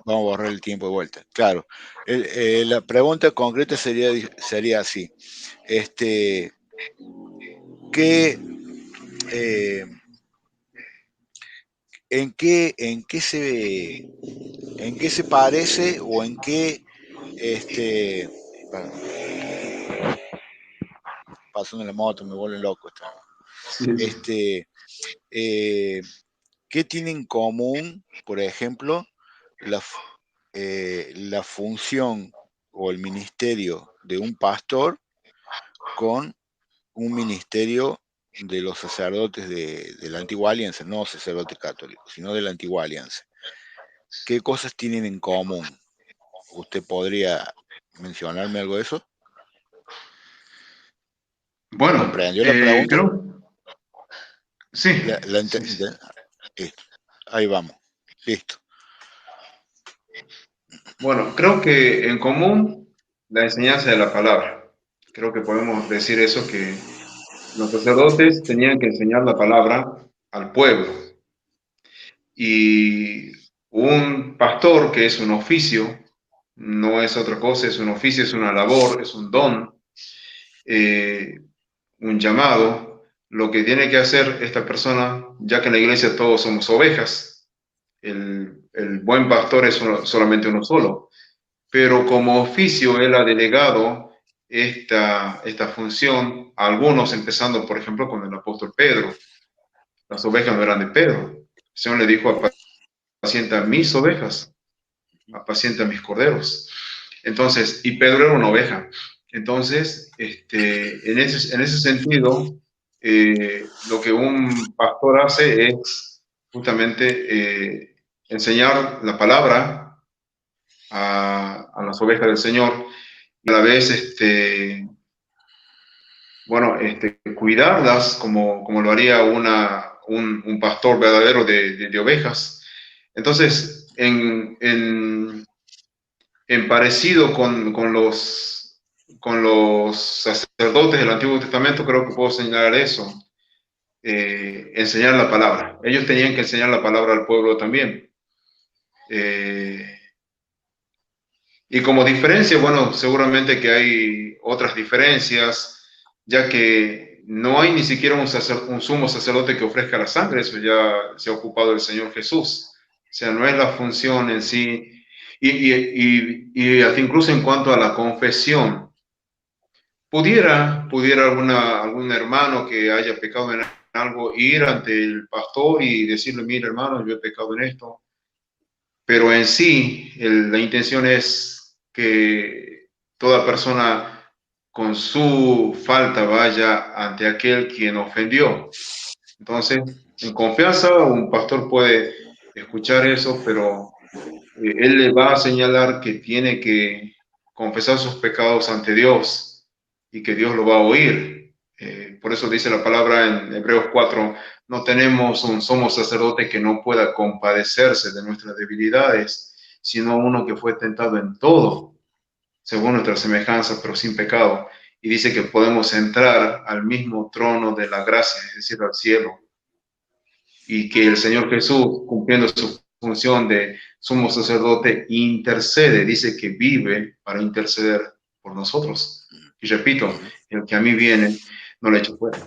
borrar el tiempo de vuelta. Claro, la pregunta concreta sería así. Este, ¿qué, eh, en qué se parece o en qué, este, bueno, pasando la moto, me vuelven loco. sí, sí. Este, eh, ¿Qué tiene en común, por ejemplo, la, la función o el ministerio de un pastor con un ministerio de los sacerdotes de la antigua alianza, no sacerdotes católicos, sino de la antigua alianza? ¿Qué cosas tienen en común? ¿Usted podría mencionarme algo de eso? Bueno, ¿Comprendió la pregunta? sí, sí, sí. Listo. Ahí vamos. Listo. Bueno, creo que en común la enseñanza de la palabra. Creo que podemos decir eso, que los sacerdotes tenían que enseñar la palabra al pueblo. Y un pastor, que es un oficio, no es otra cosa, es un oficio, es una labor, es un don, eh, un llamado. Lo que tiene que hacer esta persona, ya que en la iglesia todos somos ovejas, el buen pastor es solamente uno solo, pero como oficio él ha delegado esta función a algunos, empezando por ejemplo con el apóstol Pedro. Las ovejas no eran de Pedro. El Señor le dijo: apacienta mis ovejas, apacienta mis corderos. Entonces, y Pedro era una oveja. Entonces, en ese sentido, lo que un pastor hace es justamente enseñar la palabra a las ovejas del Señor y a la vez, bueno, cuidarlas como lo haría un pastor verdadero de ovejas. Entonces, en parecido con los sacerdotes del Antiguo Testamento, creo que puedo señalar eso, enseñar la palabra. Ellos tenían que enseñar la palabra al pueblo también. Eh, y como diferencia, bueno, seguramente que hay otras diferencias, ya que no hay ni siquiera un sumo sacerdote que ofrezca la sangre, eso ya se ha ocupado el Señor Jesús. O sea, no es la función en sí. Y hasta incluso en cuanto a la confesión, pudiera algún hermano que haya pecado en algo ir ante el pastor y decirle: mira, hermano, yo he pecado en esto. Pero en sí, la intención es que toda persona con su falta vaya ante aquel quien ofendió. Entonces, en confianza, un pastor puede escuchar eso, pero él le va a señalar que tiene que confesar sus pecados ante Dios y que Dios lo va a oír. Por eso dice la palabra en Hebreos 4, no tenemos un sumo sacerdote que no pueda compadecerse de nuestras debilidades, sino uno que fue tentado en todo, según nuestra semejanza, pero sin pecado. Y dice que podemos entrar al mismo trono de la gracia, es decir, al cielo, y que el Señor Jesús, cumpliendo su función de sumo sacerdote, intercede, dice que vive para interceder por nosotros. Y repito, Ujú. el que a mí viene, no le echo fuera.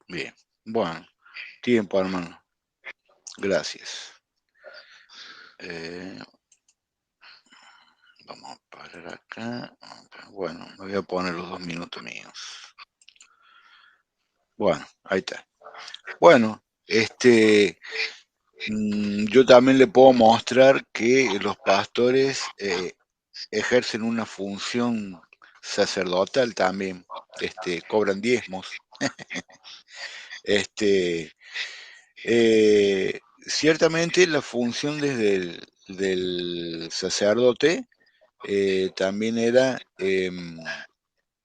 Bien. Bueno, tiempo, hermano. Gracias. Eh, Vamos a parar acá. Bueno, me voy a poner los 2 minutos míos. Bueno, ahí está. Bueno, yo también le puedo mostrar que los pastores ejercen una función sacerdotal también, cobran diezmos. Este, Ciertamente la función del sacerdote también era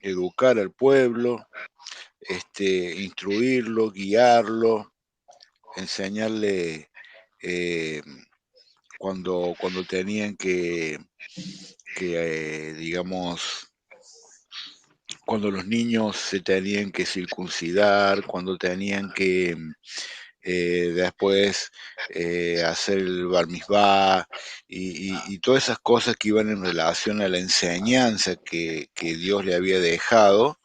educar al pueblo, instruirlo, guiarlo, enseñarle eh, cuando tenían digamos, cuando los niños se tenían que circuncidar, cuando tenían que después hacer el bar mitzvah y todas esas cosas que iban en relación a la enseñanza que Dios le había dejado.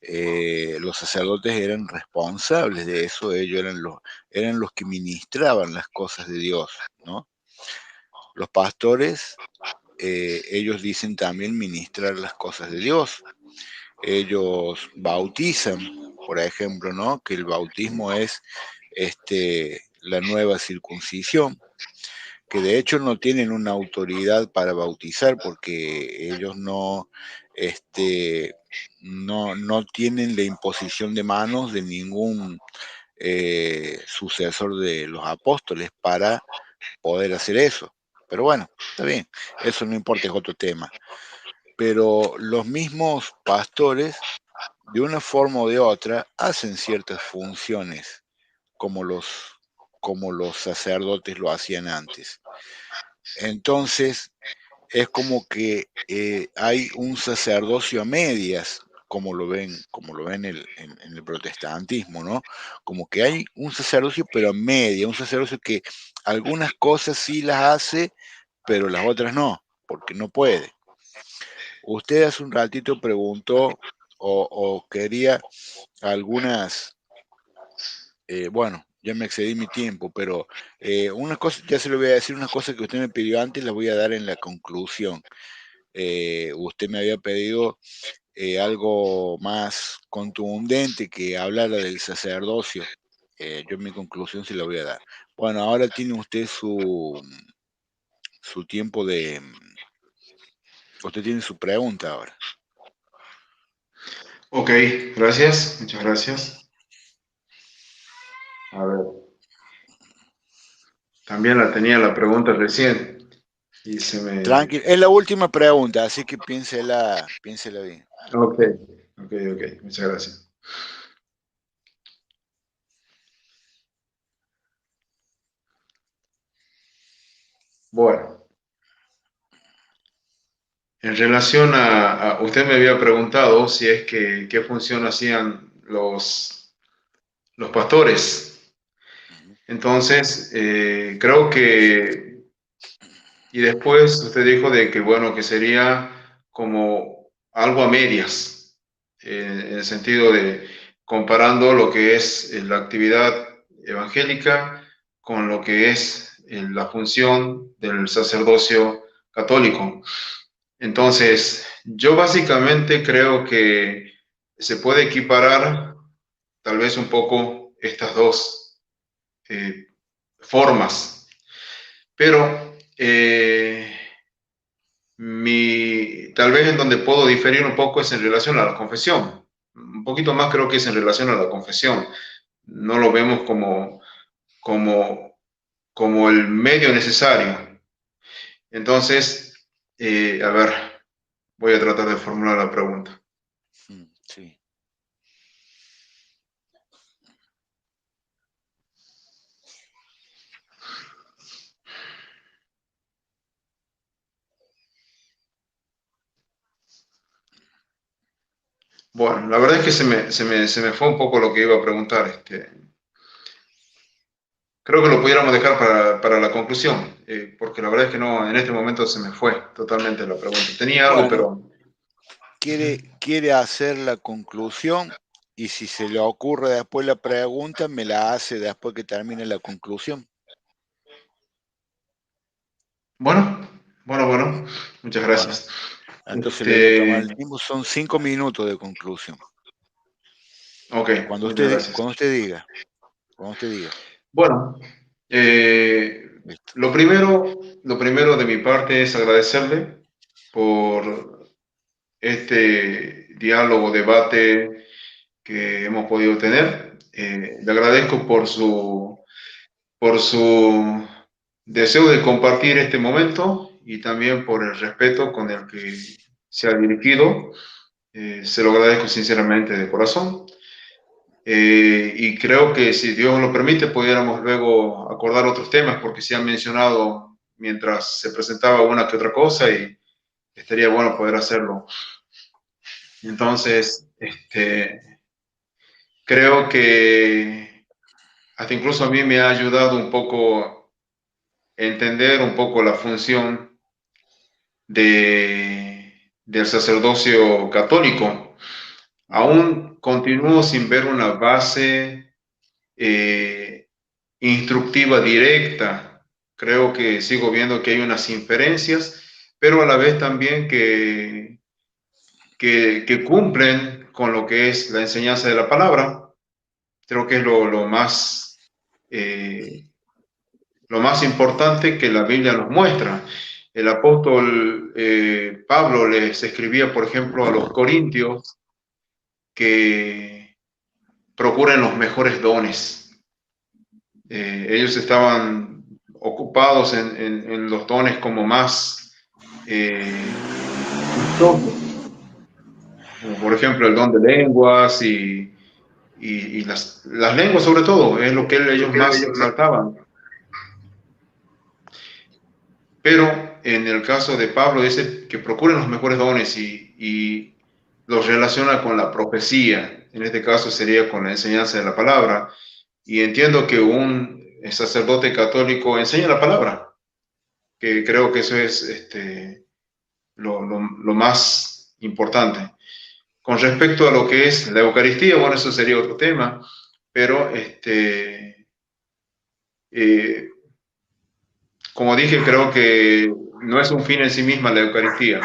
Los sacerdotes eran responsables de eso, ellos eran los que ministraban las cosas de Dios, ¿no? Los pastores, ellos dicen también ministrar las cosas de Dios. Ellos bautizan, por ejemplo, ¿no? Que el bautismo es la nueva circuncisión, que de hecho no tienen una autoridad para bautizar porque ellos no tienen la imposición de manos de ningún sucesor de los apóstoles para poder hacer eso. Pero bueno, está bien, eso no importa, es otro tema. Pero los mismos pastores, de una forma o de otra, hacen ciertas funciones como los sacerdotes lo hacían antes. Entonces, es como que hay un sacerdocio a medias, como lo ven en el protestantismo, ¿no? Como que hay un sacerdocio, pero a media, un sacerdocio que algunas cosas sí las hace, pero las otras no, porque no puede. Usted hace un ratito preguntó o quería algunas, bueno, ya me excedí mi tiempo, pero una cosa, ya se lo voy a decir, una cosa que usted me pidió antes, la voy a dar en la conclusión. Usted me había pedido algo más contundente que hablara del sacerdocio. Yo mi conclusión se la voy a dar. Bueno, ahora tiene usted su tiempo de... Usted tiene su pregunta ahora. Ok, gracias, muchas gracias. A ver, también la tenía la pregunta recién y se me... Tranquilo, es la última pregunta, así que piénsela bien. Ok, ok, muchas gracias. Bueno, en relación usted me había preguntado si es que qué función hacían los pastores. Entonces, creo que, y después usted dijo de que, bueno, que sería como algo a medias, en el sentido de comparando lo que es la actividad evangélica con lo que es la función del sacerdocio católico. Entonces, yo básicamente creo que se puede equiparar tal vez un poco estas dos formas, pero tal vez en donde puedo diferir un poco es en relación a la confesión. Un poquito más creo que es en relación a la confesión. No lo vemos como el medio necesario. Entonces, a ver, voy a tratar de formular la pregunta. Sí. Bueno, la verdad es que se me fue un poco lo que iba a preguntar. Creo que lo pudiéramos dejar para la conclusión, porque la verdad es que no, en este momento se me fue totalmente la pregunta. Tenía algo, Bueno, pero... quiere hacer la conclusión y si se le ocurre después la pregunta, me la hace después que termine la conclusión. Bueno, muchas Bueno, gracias. entonces le voy a tomar el tiempo, son 5 minutos de conclusión. Ok, Cuando muchas usted, gracias. cuando usted diga, cuando usted diga. Bueno, Listo. lo primero de mi parte es agradecerle por este diálogo, debate que hemos podido tener. Le agradezco por su deseo de compartir este momento y también por el respeto con el que se ha dirigido. Se lo agradezco sinceramente de corazón. Y creo que si Dios lo permite, pudiéramos luego acordar otros temas, porque se han mencionado mientras se presentaba una que otra cosa y estaría bueno poder hacerlo. Entonces, creo que hasta incluso a mí me ha ayudado un poco a entender un poco la función del sacerdocio católico. Aún continúo sin ver una base instructiva directa. Creo que sigo viendo que hay unas inferencias, pero a la vez también que cumplen con lo que es la enseñanza de la palabra. Creo que es lo más importante que la Biblia nos muestra. El apóstol Pablo les escribía, por ejemplo, a los corintios que procuren los mejores dones. Ellos estaban ocupados en los dones como más vistosos, como por ejemplo el don de lenguas y las lenguas sobre todo, es lo que ellos más exaltaban. Pero en el caso de Pablo dice que procuren los mejores dones y los relaciona con la profecía. En este caso sería con la enseñanza de la palabra. Y entiendo que un sacerdote católico enseña la palabra, que creo que eso es lo más importante. Con respecto a lo que es la Eucaristía, bueno, eso sería otro tema, pero como dije, creo que no es un fin en sí misma la Eucaristía.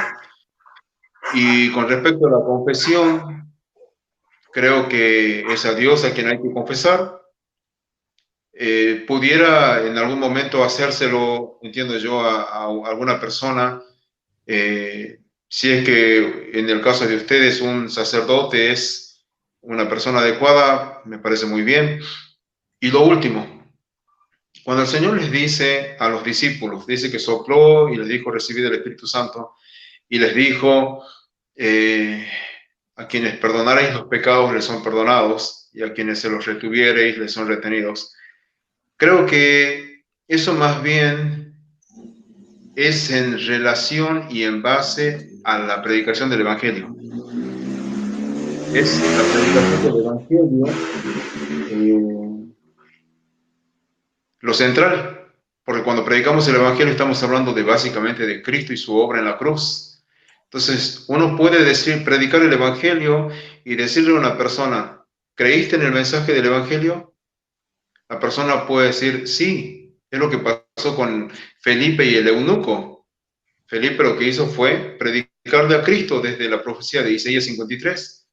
Y con respecto a la confesión, creo que es a Dios a quien hay que confesar. Pudiera en algún momento hacérselo, entiendo yo, a alguna persona, si es que en el caso de ustedes un sacerdote es una persona adecuada, me parece muy bien. Y lo último, cuando el Señor les dice a los discípulos, dice que sopló y les dijo, recibid el Espíritu Santo, y les dijo, a quienes perdonareis los pecados les son perdonados, y a quienes se los retuviereis les son retenidos. Creo que eso más bien es en relación y en base a la predicación del Evangelio. Es la predicación del Evangelio lo central, porque cuando predicamos el Evangelio estamos hablando de básicamente de Cristo y su obra en la cruz. Entonces, uno puede decir, predicar el Evangelio y decirle a una persona, ¿creíste en el mensaje del Evangelio? La persona puede decir, sí, es lo que pasó con Felipe y el eunuco. Felipe lo que hizo fue predicarle a Cristo desde la profecía de Isaías 53.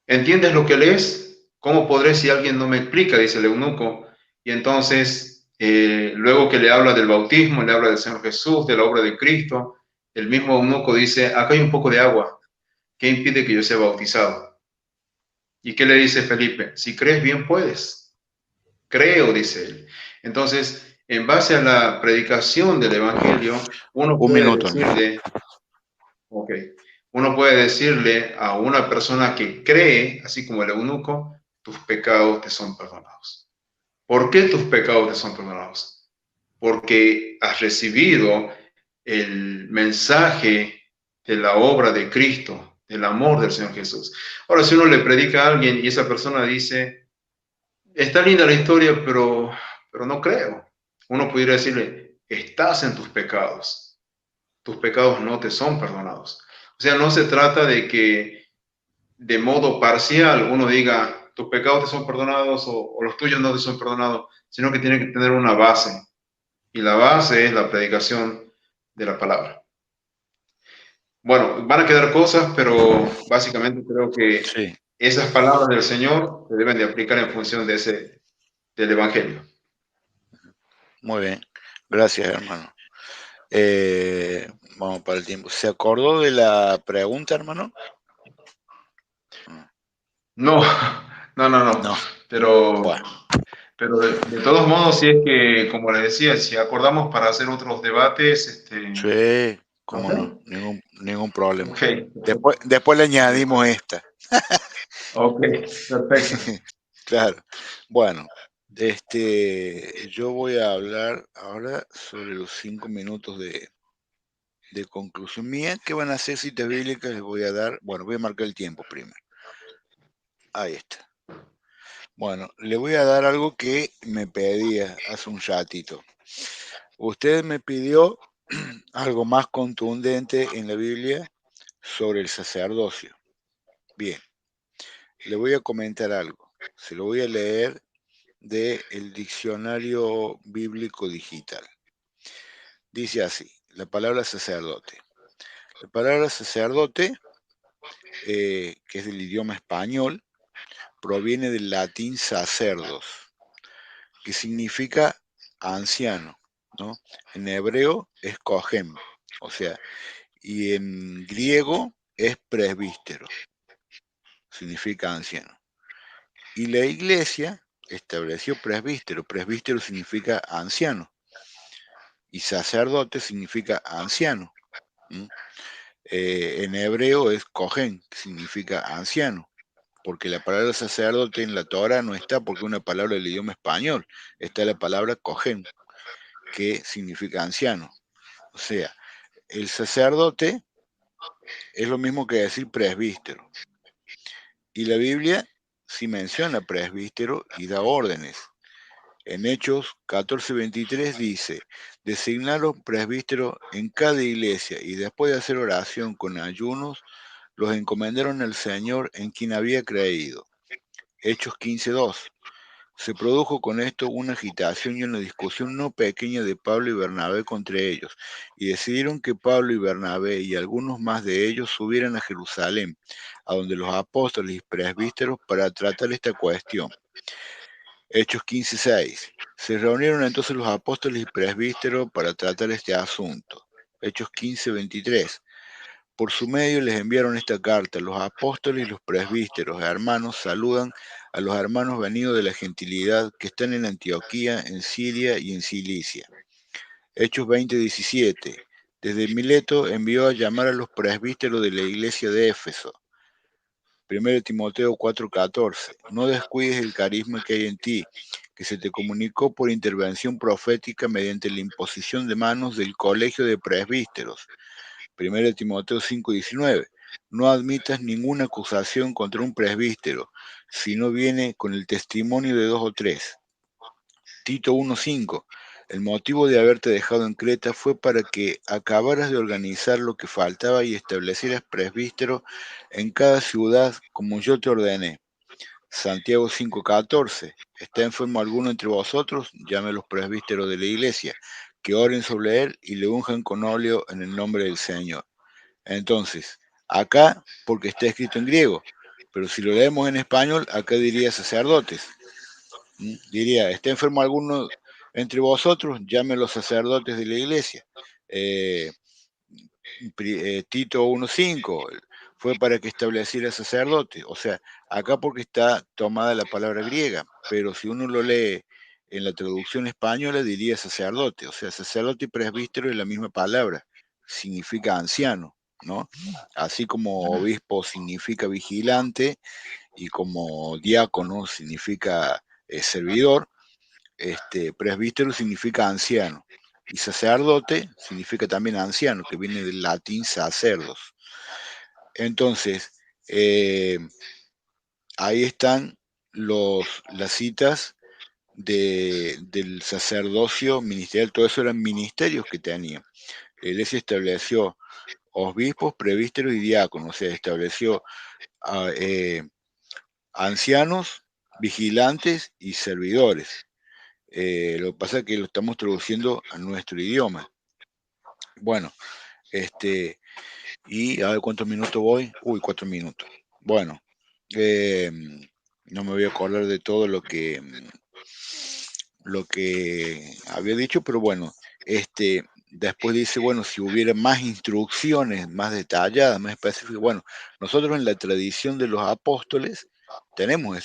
¿Entiendes lo que lees? ¿Cómo podré si alguien no me explica? Dice el eunuco. Y entonces, luego que le habla del bautismo, le habla del Señor Jesús, de la obra de Cristo, el mismo eunuco dice, acá hay un poco de agua. ¿Qué impide que yo sea bautizado? ¿Y qué le dice Felipe? Si crees bien puedes. Creo, dice él. Entonces, en base a la predicación del Evangelio, uno Un puede minuto. decirle, ok, uno puede decirle a una persona que cree, así como el eunuco, tus pecados te son perdonados. ¿Por qué tus pecados te son perdonados? Porque has recibido el mensaje de la obra de Cristo, del amor del Señor Jesús. Ahora, si uno le predica a alguien y esa persona dice, está linda la historia, pero no creo. Uno pudiera decirle, estás en tus pecados no te son perdonados. O sea, no se trata de que de modo parcial uno diga, tus pecados te son perdonados o los tuyos no te son perdonados, sino que tiene que tener una base. Y la base es la predicación de la palabra. Bueno, van a quedar cosas, pero básicamente creo que Sí, esas palabras del Señor se deben de aplicar en función del Evangelio. muy bien. Gracias, hermano. Vamos para el tiempo. ¿Se acordó de la pregunta, hermano? No, no. No. Pero, Bueno, pero de todos modos, si es que, como les decía, si acordamos para hacer otros debates, sí, ok, cómo no, ningún problema. ok, Después le añadimos esta. ok, perfecto. Claro. Bueno, yo voy a hablar ahora sobre los 5 minutos de conclusión mía. ¿Qué van a hacer citas bíblicas? Les voy a dar, bueno, voy a marcar el tiempo primero. Ahí está. Bueno, le voy a dar algo que me pedía hace un ratito. Usted me pidió algo más contundente en la Biblia sobre el sacerdocio. Bien, le voy a comentar algo. Se lo voy a leer del diccionario bíblico digital. Dice así, la palabra sacerdote. La palabra sacerdote, que es del idioma español, proviene del latín sacerdos, que significa anciano, ¿no? En hebreo es cohen, o sea, y en griego es presbítero, significa anciano. Y la iglesia estableció presbítero, presbítero significa anciano, y sacerdote significa anciano. En hebreo es cohen, que significa anciano, porque la palabra sacerdote en la Torah no está porque es una palabra del idioma español, está la palabra cohen, que significa anciano. O sea, el sacerdote es lo mismo que decir presbítero. Y la Biblia sí menciona presbítero y da órdenes. En Hechos 14:23 dice, designaron presbíteros en cada iglesia y después de hacer oración con ayunos, los encomendaron al Señor en quien había creído. Hechos 15:2. Se produjo con esto una agitación y una discusión no pequeña de Pablo y Bernabé contra ellos, y decidieron que Pablo y Bernabé y algunos más de ellos subieran a Jerusalén, a donde los apóstoles y presbíteros para tratar esta cuestión. Hechos 15:6. Se reunieron entonces los apóstoles y presbíteros para tratar este asunto. Hechos 15:23. Por su medio les enviaron esta carta. Los apóstoles y los presbíteros, hermanos, saludan a los hermanos venidos de la gentilidad que están en Antioquía, en Siria y en Cilicia. Hechos 20:17. Desde Mileto envió a llamar a los presbíteros de la iglesia de Éfeso. 1 Timoteo 4:14. No descuides el carisma que hay en ti, que se te comunicó por intervención profética mediante la imposición de manos del colegio de presbíteros. 1 Timoteo 5:19. No admitas ninguna acusación contra un presbítero, si no viene con el testimonio de 2 o 3. Tito 1:5. El motivo de haberte dejado en Creta fue para que acabaras de organizar lo que faltaba y establecieras presbíteros en cada ciudad como yo te ordené. Santiago 5:14. ¿Está enfermo alguno entre vosotros? Llame a los presbíteros de la iglesia, que oren sobre él y le unjan con óleo en el nombre del Señor. Entonces, acá, porque está escrito en griego, pero si lo leemos en español, acá diría sacerdotes. Diría, ¿está enfermo alguno entre vosotros? Llame a los sacerdotes de la iglesia. Eh, Tito 1:5 fue para que estableciera sacerdote. O sea, acá porque está tomada la palabra griega, pero si uno lo lee en la traducción española diría sacerdote. O sea, sacerdote y presbítero es la misma palabra, significa anciano, ¿no? Así como obispo significa vigilante y como diácono significa servidor, presbítero significa anciano. Y sacerdote significa también anciano, que viene del latín sacerdos. Entonces, ahí están las citas del sacerdocio ministerial. Todo eso eran ministerios que tenían. La iglesia estableció obispos, presbíteros y diáconos, o sea, estableció ancianos, vigilantes y servidores. Lo que pasa es que lo estamos traduciendo a nuestro idioma. Bueno, y a ver cuántos minutos voy. Uy, 4 minutos. Bueno, no me voy a acordar de todo lo que había dicho, pero bueno, después dice, bueno, si hubiera más instrucciones, más detalladas, más específicas, bueno, nosotros en la tradición de los apóstoles tenemos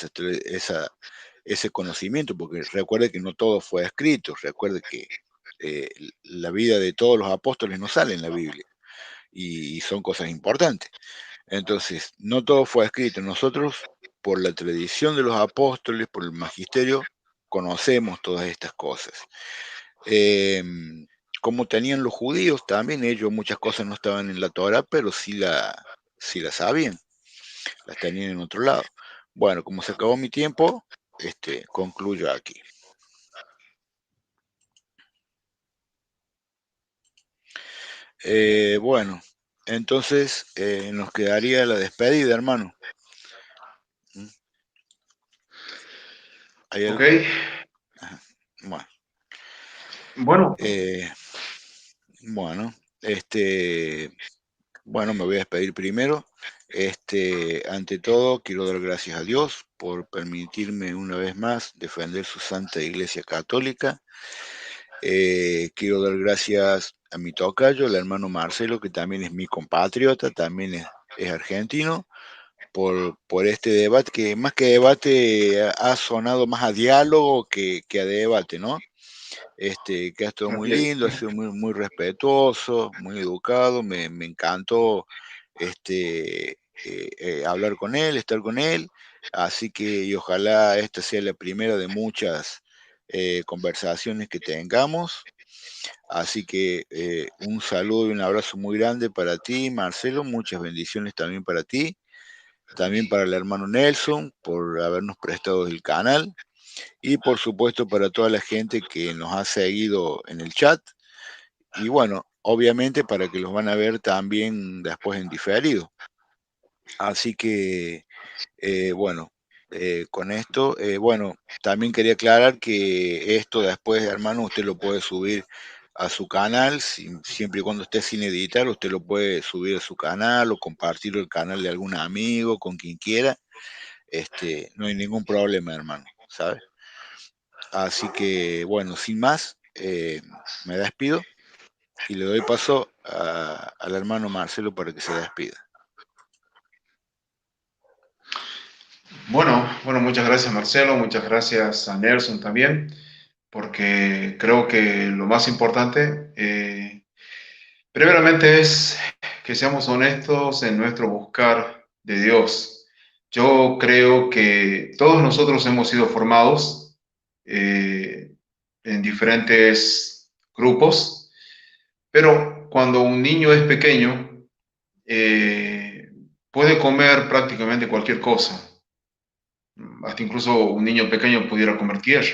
ese conocimiento, porque recuerde que no todo fue escrito, recuerde que la vida de todos los apóstoles no sale en la Biblia, y son cosas importantes. Entonces, no todo fue escrito. Nosotros, por la tradición de los apóstoles, por el magisterio, conocemos todas estas cosas. Eh, como tenían los judíos también, ellos muchas cosas no estaban en la Torah, pero sí la sabían, las tenían en otro lado. Bueno, como se acabó mi tiempo, concluyo aquí. Bueno, entonces nos quedaría la despedida, hermano. ¿Mm? ¿Hay Ok, algo? Ajá. Bueno, bueno, eh, bueno, bueno, me voy a despedir primero. Ante todo, quiero dar gracias a Dios por permitirme una vez más defender su Santa Iglesia Católica. Quiero dar gracias a mi tocayo, el hermano Marcelo, que también es mi compatriota, también es argentino, por este debate, que más que debate ha sonado más a diálogo que a debate, ¿no? Que ha estado muy así es. lindo, ha sido muy respetuoso, muy educado, me encantó hablar con él, estar con él, así que y ojalá esta sea la primera de muchas conversaciones que tengamos. Así que un saludo y un abrazo muy grande para ti, Marcelo, muchas bendiciones también para ti, también para el hermano Nelson por habernos prestado el canal y por supuesto para toda la gente que nos ha seguido en el chat y bueno, obviamente para que los van a ver también después en diferido. Así que bueno, con esto, bueno, también quería aclarar que esto después, hermano, usted lo puede subir a su canal, siempre y cuando esté sin editar, usted lo puede subir a su canal o compartirlo el canal de algún amigo, con quien quiera, no hay ningún problema, hermano, ¿sabe? Así que, bueno, sin más, me despido y le doy paso al hermano Marcelo para que se despida. Bueno, muchas gracias Marcelo, muchas gracias a Nelson también, porque creo que lo más importante, primeramente, es que seamos honestos en nuestro buscar de Dios. Yo creo que todos nosotros hemos sido formados en diferentes grupos, pero cuando un niño es pequeño, puede comer prácticamente cualquier cosa. Hasta incluso un niño pequeño pudiera comer tierra,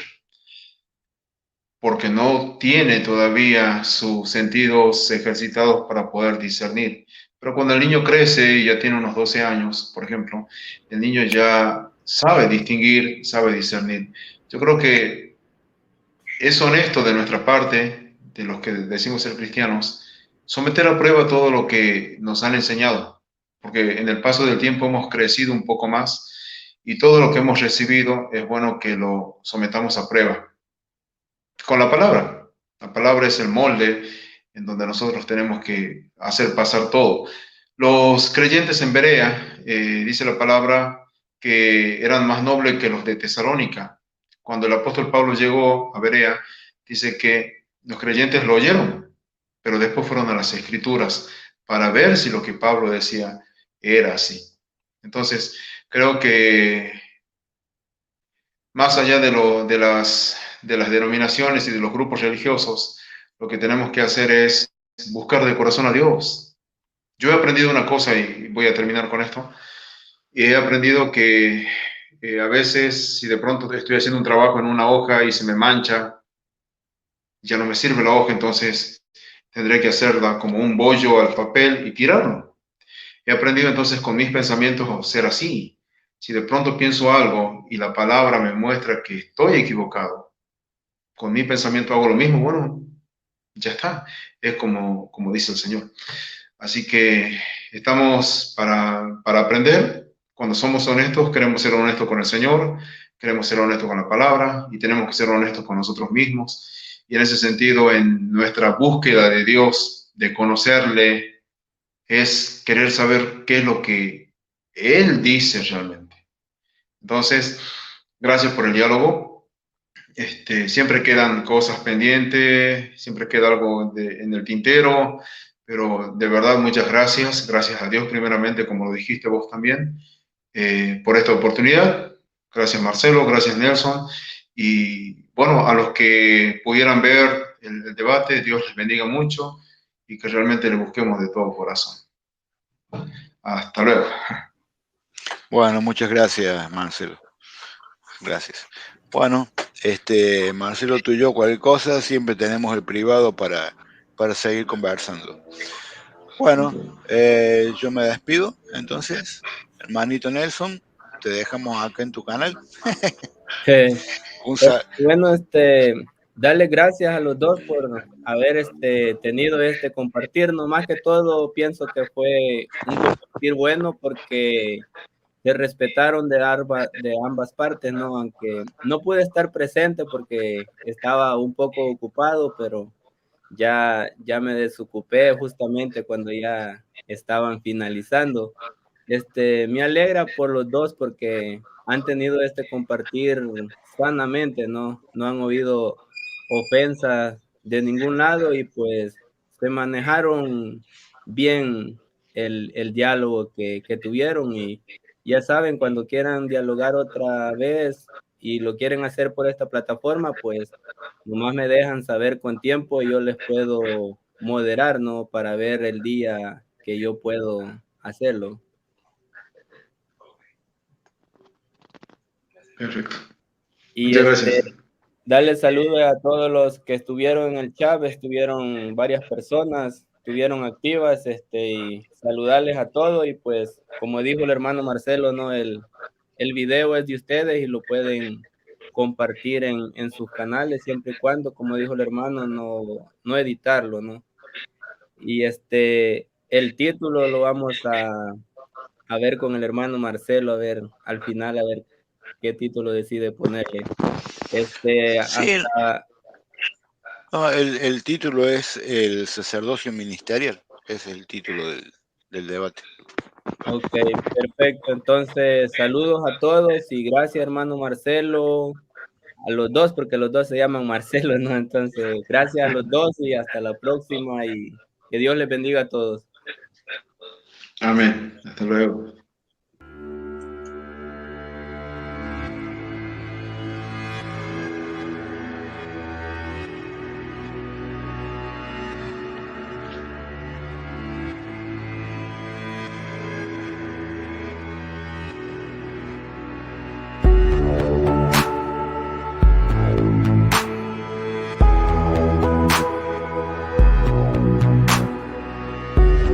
porque no tiene todavía sus sentidos ejercitados para poder discernir. Pero cuando el niño crece y ya tiene unos 12 años, por ejemplo, el niño ya sabe distinguir, sabe discernir. Yo creo que es honesto de nuestra parte, de los que decimos ser cristianos, someter a prueba todo lo que nos han enseñado, porque en el paso del tiempo hemos crecido un poco más y todo lo que hemos recibido es bueno que lo sometamos a prueba con la palabra. La palabra es el molde en donde nosotros tenemos que hacer pasar todo. Los creyentes en Berea, dice la palabra, que eran más nobles que los de Tesalónica. Cuando el apóstol Pablo llegó a Berea, dice que los creyentes lo oyeron, pero después fueron a las escrituras para ver si lo que Pablo decía era así. Entonces, creo que más allá de las denominaciones y de los grupos religiosos, lo que tenemos que hacer es buscar de corazón a Dios. Yo he aprendido una cosa y voy a terminar con esto. Y he aprendido que a veces, si de pronto estoy haciendo un trabajo en una hoja y se me mancha, ya no me sirve la hoja, entonces tendré que hacerla como un bollo al papel y tirarlo. He aprendido entonces con mis pensamientos a ser así. Si de pronto pienso algo y la palabra me muestra que estoy equivocado, con mi pensamiento hago lo mismo, bueno, ya está. Es como dice el Señor. Así que estamos para aprender. Cuando somos honestos, queremos ser honestos con el Señor, queremos ser honestos con la palabra y tenemos que ser honestos con nosotros mismos. Y en ese sentido, en nuestra búsqueda de Dios, de conocerle, es querer saber qué es lo que Él dice realmente. Entonces, gracias por el diálogo. Siempre quedan cosas pendientes, siempre queda algo en el tintero, pero de verdad muchas gracias, gracias a Dios primeramente, como lo dijiste vos también, por esta oportunidad. Gracias Marcelo, gracias Nelson, y bueno, a los que pudieran ver el debate. Dios les bendiga mucho y que realmente le busquemos de todo corazón. Hasta luego. Bueno, muchas gracias, Marcelo. Gracias. Bueno, Marcelo, tú y yo, cualquier cosa, siempre tenemos el privado para seguir conversando. Bueno, yo me despido, entonces, hermanito Nelson, te dejamos acá en tu canal. Bueno, darle gracias a los dos por haber tenido compartir. No más que todo, pienso que fue un compartir bueno porque se respetaron de ambas partes, ¿no? Aunque no pude estar presente porque estaba un poco ocupado, pero ya me desocupé justamente cuando ya estaban finalizando. Me alegra por los dos porque han tenido compartir sanamente, ¿no? No han oído ofensas de ningún lado y pues se manejaron bien el diálogo que tuvieron y ya saben, cuando quieran dialogar otra vez y lo quieren hacer por esta plataforma, pues nomás me dejan saber con tiempo y yo les puedo moderar, ¿no? Para ver el día que yo puedo hacerlo. Perfecto. Y muchas gracias. darle saludos a todos los que estuvieron en el chat, estuvieron varias personas, estuvieron activas, y saludarles a todos y pues, como dijo el hermano Marcelo, ¿no? El video es de ustedes y lo pueden compartir en sus canales siempre y cuando, como dijo el hermano, no editarlo, ¿no? Y el título lo vamos a ver con el hermano Marcelo, a ver, al final, a ver qué título decide ponerle. Sí, Hasta... no, el título es El sacerdocio ministerial, es el título del debate. Ok, perfecto. Entonces, saludos a todos y gracias, hermano Marcelo, a los dos, porque los dos se llaman Marcelo, ¿no? Entonces, gracias a los dos y hasta la próxima y que Dios les bendiga a todos. Amén. Hasta luego.